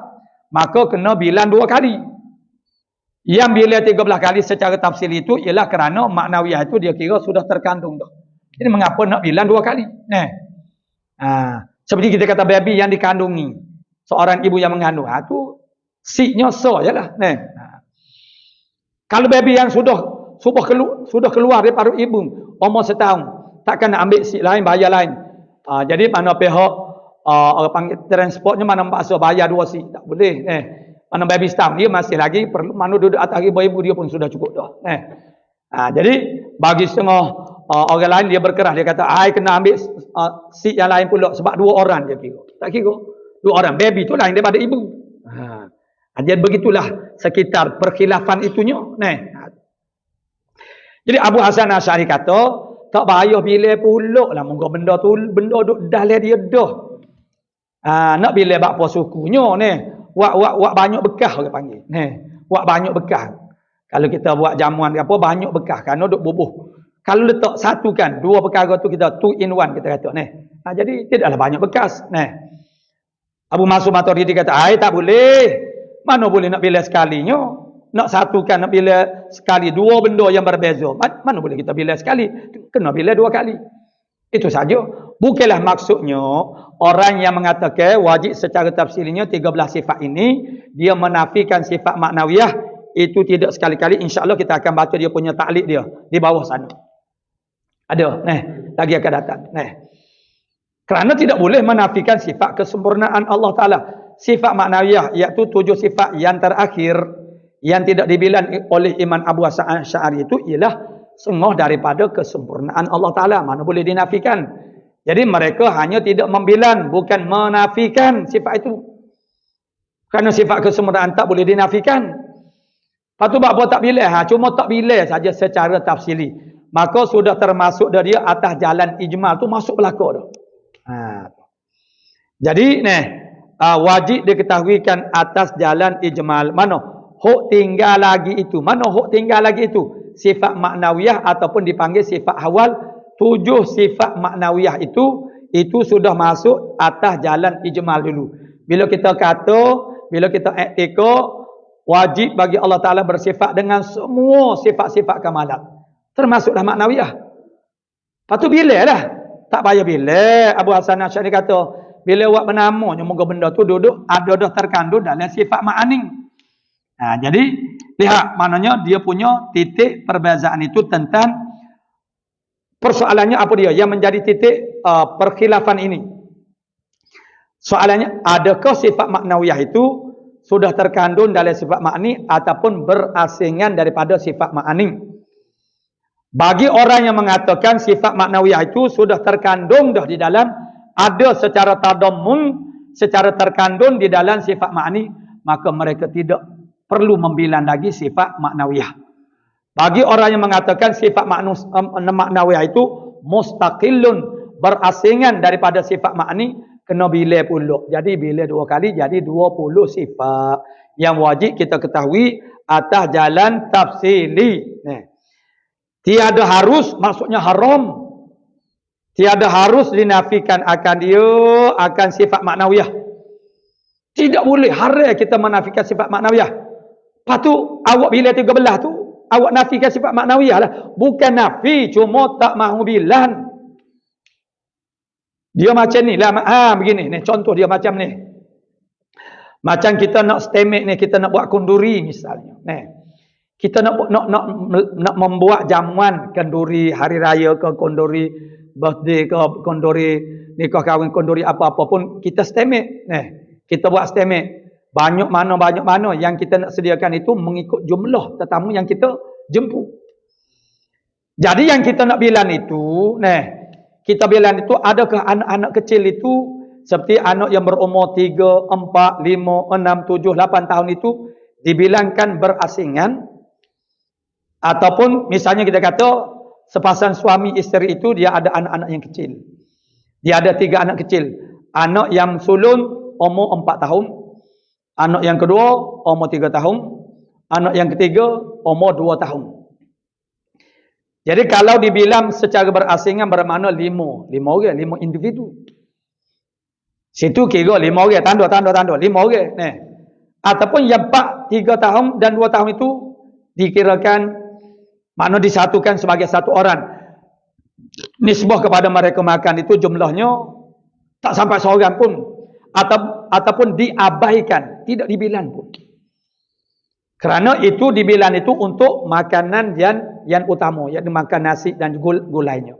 Maka kena bilan 2 kali. Yang bila 13 kali secara tafsir itu ialah kerana maknawiyah itu dia kira sudah terkandung dah. Jadi mengapa nak bilan 2 kali? Seperti kita kata baby yang dikandungi, seorang ibu yang mengandung, tu siknya so jelah. Kalau baby yang sudah keluar daripada ibu umur setahun, takkan nak ambil sik lain, bayar lain. Jadi mana pihak orang panggil transportnya mana paksa bayar 2 sik, tak boleh. Mana baby setahun dia masih lagi perlu, mana duduk atas ibu dia pun sudah cukup dah. Jadi bagi setengah orang lain dia berkerah, dia kata ai kena ambil sik yang lain pula sebab 2 orang dia kira. Tak kira 2 orang, baby tu lain daripada ibu. Jadi begitulah sekitar perkhilafan itunya. Jadi Abu Hasan Asy'ari kata, tak payah pilih pula lah, moga benda duk dalam dia dah. Nak pilih bak puas sukunya wak banyak bekah orang panggil. Wak banyak bekah. Kalau kita buat jamuan ke apa banyak bekah kerana duk bubuh. Kalau letak satukan 2 perkara tu kita 2 in 1 kita kata jadi tidaklah banyak bekas. Abu Mansur Maturidi kata, tak boleh. Mana boleh nak pilih sekalinya? Nak satukan, nak pilih sekali 2 benda yang berbeza. Mana boleh kita pilih sekali? Kena pilih 2 kali. Itu saja. Bukanlah maksudnya orang yang mengatakan wajib secara tafsirnya 13 sifat ini, dia menafikan sifat maknawiyah. Itu tidak sekali-kali. InsyaAllah kita akan baca dia punya taklid dia di bawah sana. Ada. Lagi akan datang. Kerana tidak boleh menafikan sifat kesempurnaan Allah Ta'ala. Sifat maknawiyah, iaitu 7 sifat yang terakhir yang tidak dibilang oleh Imam Abu Hasan Asy'ari itu ialah setengah daripada kesempurnaan Allah Ta'ala. Mana boleh dinafikan. Jadi mereka hanya tidak membilang, bukan menafikan sifat itu. Kerana sifat kesempurnaan tak boleh dinafikan. Lepas tu apa tak pilih? Cuma tak pilih saja secara tafsili. Maka sudah termasuk dia atas jalan ijmal tu masuk belaka dah. Jadi wajib diketahuikan atas jalan ijmal. Mana? hok tinggal lagi itu. Mana hok tinggal lagi itu? Sifat maknawiyah ataupun dipanggil sifat awal. 7 sifat maknawiyah itu sudah masuk atas jalan ijmal dulu. Bila kita iktikad, wajib bagi Allah Ta'ala bersifat dengan semua sifat-sifat kamalat. Termasuklah maknawiyah. Lepas tu bila lah. Tak payah bila. Abu Hasan Asy'ari kata, bila awak bernamanya, moga benda tu duduk, ada terkandung dalam sifat ma'aning. Jadi, lihat, maknanya dia punya titik perbezaan itu tentang persoalannya apa dia? Yang menjadi titik perkhilafan ini. Soalannya, adakah sifat maknawiyah itu sudah terkandung dalam sifat ma'ani ataupun berasingan daripada sifat ma'ani? Bagi orang yang mengatakan sifat maknawiyah itu sudah terkandung dah di dalam, ada secara tadammun, secara terkandung di dalam sifat ma'ani, maka mereka tidak perlu membilang lagi sifat maknawiyah. Bagi orang yang mengatakan sifat maknawiyah itu mustaqillun, berasingan daripada sifat ma'ani, kena bila pula. Jadi bila 2 kali jadi 20 sifat yang wajib kita ketahui atas jalan tafsili. Tiada harus, maksudnya haram. Tiada harus dinafikan akan dia, akan sifat maknawiyah. Tidak boleh, haram kita menafikan sifat maknawiyah. Lepas tu, awak bila 13 tu, awak nafikan sifat maknawiyah lah. Bukan nafi, cuma tak mahu bilang. Dia macam ni lah. Begini. Ni, contoh dia macam ni. Macam kita nak stemik ni, kita nak buat konduri misalnya. Ni. Kita nak membuat jamuan kenduri hari raya ke, konduri birthday ke, konduri nikah kahwin, konduri apa-apa pun kita stemik. Kita buat stemik. Banyak mana yang kita nak sediakan itu mengikut jumlah tetamu yang kita jemput. Jadi yang kita nak bilang itu, kita bilang itu adakah anak-anak kecil itu seperti anak yang berumur 3, 4, 5, 6, 7, 8 tahun itu dibilangkan berasingan. Ataupun misalnya kita kata sepasang suami isteri itu dia ada anak-anak yang kecil. Dia ada 3 anak kecil. Anak yang sulung umur 4 tahun. Anak yang kedua umur 3 tahun. Anak yang ketiga umur 2 tahun. Jadi kalau dibilang secara berasingan bermakna 5 orang, 5 individu. Situ kira 5 orang, tanda 5 orang. Ataupun yang 3 tahun dan 2 tahun itu dikirakan, makna disatukan sebagai satu orang. Nisbah kepada mereka makan itu jumlahnya tak sampai seorang pun. Ataupun diabaikan, tidak dibilang pun. Kerana itu dibilang itu untuk makanan yang utama, yang makan nasi dan gulainya.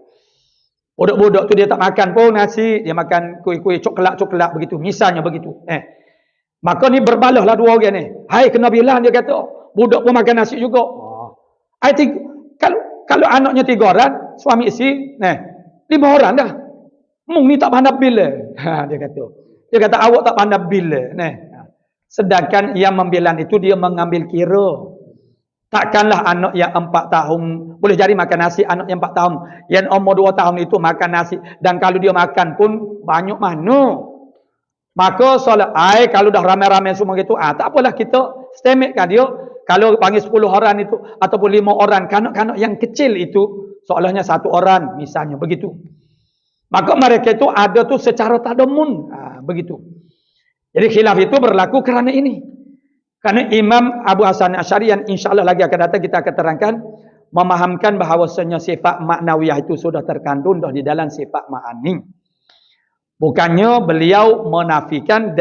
Budak-budak tu dia tak makan pun nasi, dia makan kuih-kuih coklat begitu, misalnya begitu. Maka ni berbalahlah 2 orang ni. Hai, kena bilang, dia kata, budak pun makan nasi juga. Kalau anaknya 3 orang, suami isteri, 5 orang dah. Mung ni tak pandai bila. Dia kata awak tak pandai bila. Sedangkan yang membilang itu dia mengambil kira. Takkanlah anak yang 4 tahun boleh jadi makan nasi, anak yang 4 tahun, yang umur 2 tahun itu makan nasi, dan kalau dia makan pun banyak mana. Maka solat kalau dah ramai-ramai semua gitu, tak apalah kita stemikkan dia. Kalau panggil 10 orang itu ataupun 5 orang, kanak-kanak yang kecil itu seolahnya 1 orang misalnya begitu. Maka mereka itu ada tu secara tadamun, begitu. Jadi khilaf itu berlaku kerana ini. Kerana Imam Abu Hasan Asy'ari yang insya-Allah lagi akan datang kita akan terangkan, memahamkan bahawasanya sifat maknawiyah itu sudah terkandung dah di dalam sifat ma'ani. Bukannya beliau menafikan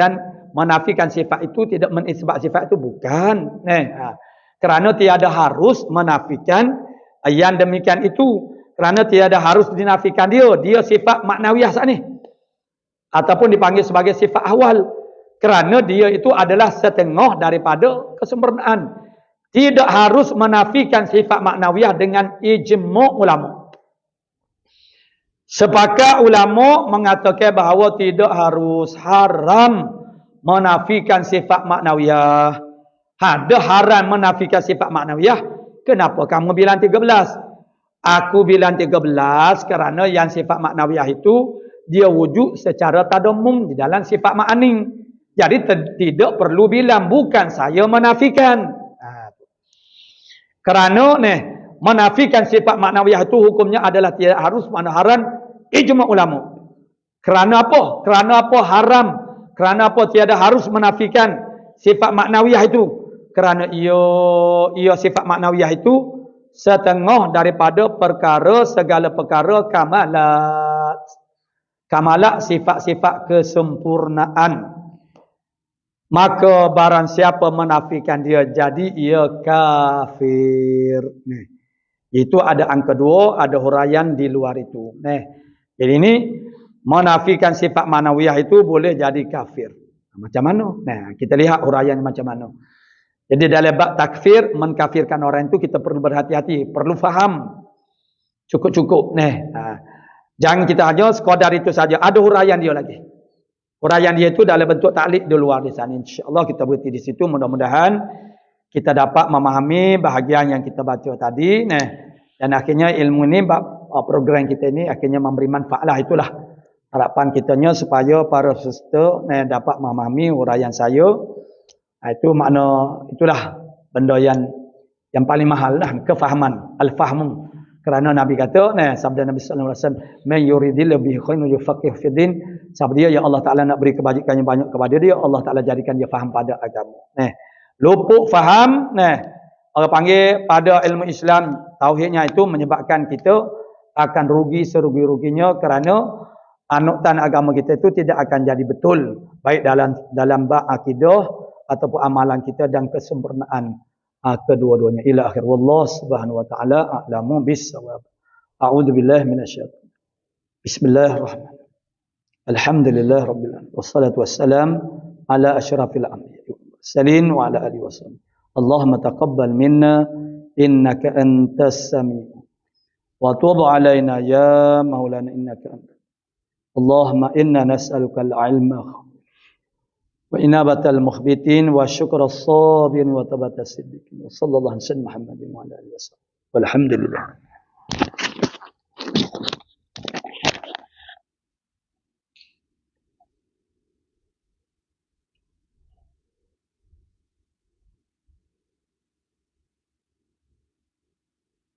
sifat itu, tidak menisbat sifat itu, bukan. Kerana tiada harus menafikan yang demikian itu. Kerana tiada harus dinafikan dia sifat maknawiyah saat ni. Ataupun dipanggil sebagai sifat awal. Kerana dia itu adalah setengah daripada kesempurnaan. Tidak harus menafikan sifat maknawiyah dengan ijma' ulama. Sepakat ulama mengatakan bahawa tidak harus haram menafikan sifat maknawiyah. Ada haram menafikan sifat maknawiyah. Kenapa kamu bilang 13? Aku bilang 13 kerana yang sifat maknawiyah itu dia wujud secara tadammum di dalam sifat ma'ani. Jadi tidak perlu bilang, bukan saya menafikan. Kerana menafikan sifat maknawiyah itu hukumnya adalah tidak harus manaharan ijma' ulama. Kerana apa? Kerana apa haram? Kerana apa tiada harus menafikan sifat maknawiyah itu? Kerana ia sifat maknawiyah itu setengah daripada segala perkara kamalat. Kamalat sifat-sifat kesempurnaan. Maka barang siapa menafikan dia, jadi ia kafir. Itu ada angka 2, ada huraian di luar itu. Jadi ini menafikan sifat manawiyah itu boleh jadi kafir. Macam mana? Kita lihat huraian macam mana. Jadi dalam bab takfir, mengkafirkan orang itu kita perlu berhati-hati, perlu faham. Cukup-cukup. Jangan kita hanya sekadar itu saja. Ada huraian dia lagi. Huraian dia itu dalam bentuk taklid di luar di sana. InsyaAllah kita berhenti di situ. Mudah-mudahan kita dapat memahami bahagian yang kita baca tadi. Dan akhirnya ilmu ini, program kita ini akhirnya memberi manfaat lah. Itulah harapan kitanya supaya para peserta dapat memahami huraian saya. Itu makna, itulah benda yang paling mahal lah, kefahaman, al-fahmu. Kerana Nabi kata, sabda Nabi sallallahu alaihi wasallam, "Man yuridillahu bihi khairan yufaqqih fid din." Sabda dia, ya Allah Taala nak beri kebajikan yang banyak kepada dia, Allah Taala jadikan dia faham pada agama. Luput faham, orang panggil pada ilmu Islam, tauhidnya itu menyebabkan kita akan rugi serugi-ruginya kerana anutan agama kita itu tidak akan jadi betul, baik dalam bab akidah ataupun amalan kita dan kesempurnaan kedua-duanya. Ila akhir. Wallahu subhanahu wa ta'ala a'lamu bis-shawab. A'udzu billahi minasyaitonir. Bismillahirrahmanirrahim. Alhamdulillah rabbil alamin. Wassalatu wassalam ala asyrafil anbiya wal mursalin wa ala alihi wasallam. Allahumma taqabbal minna innaka antas sami' wa tub 'alaina ya maulana innaka antas. Allahumma inna nas'aluka al-'ilma wa inabatal mukhbitin wa syukras sabirin wa tabatas siddiqin. Sallallahu alaihi wasallam Muhammadin wa ala alihi wasallam. Walhamdulillah.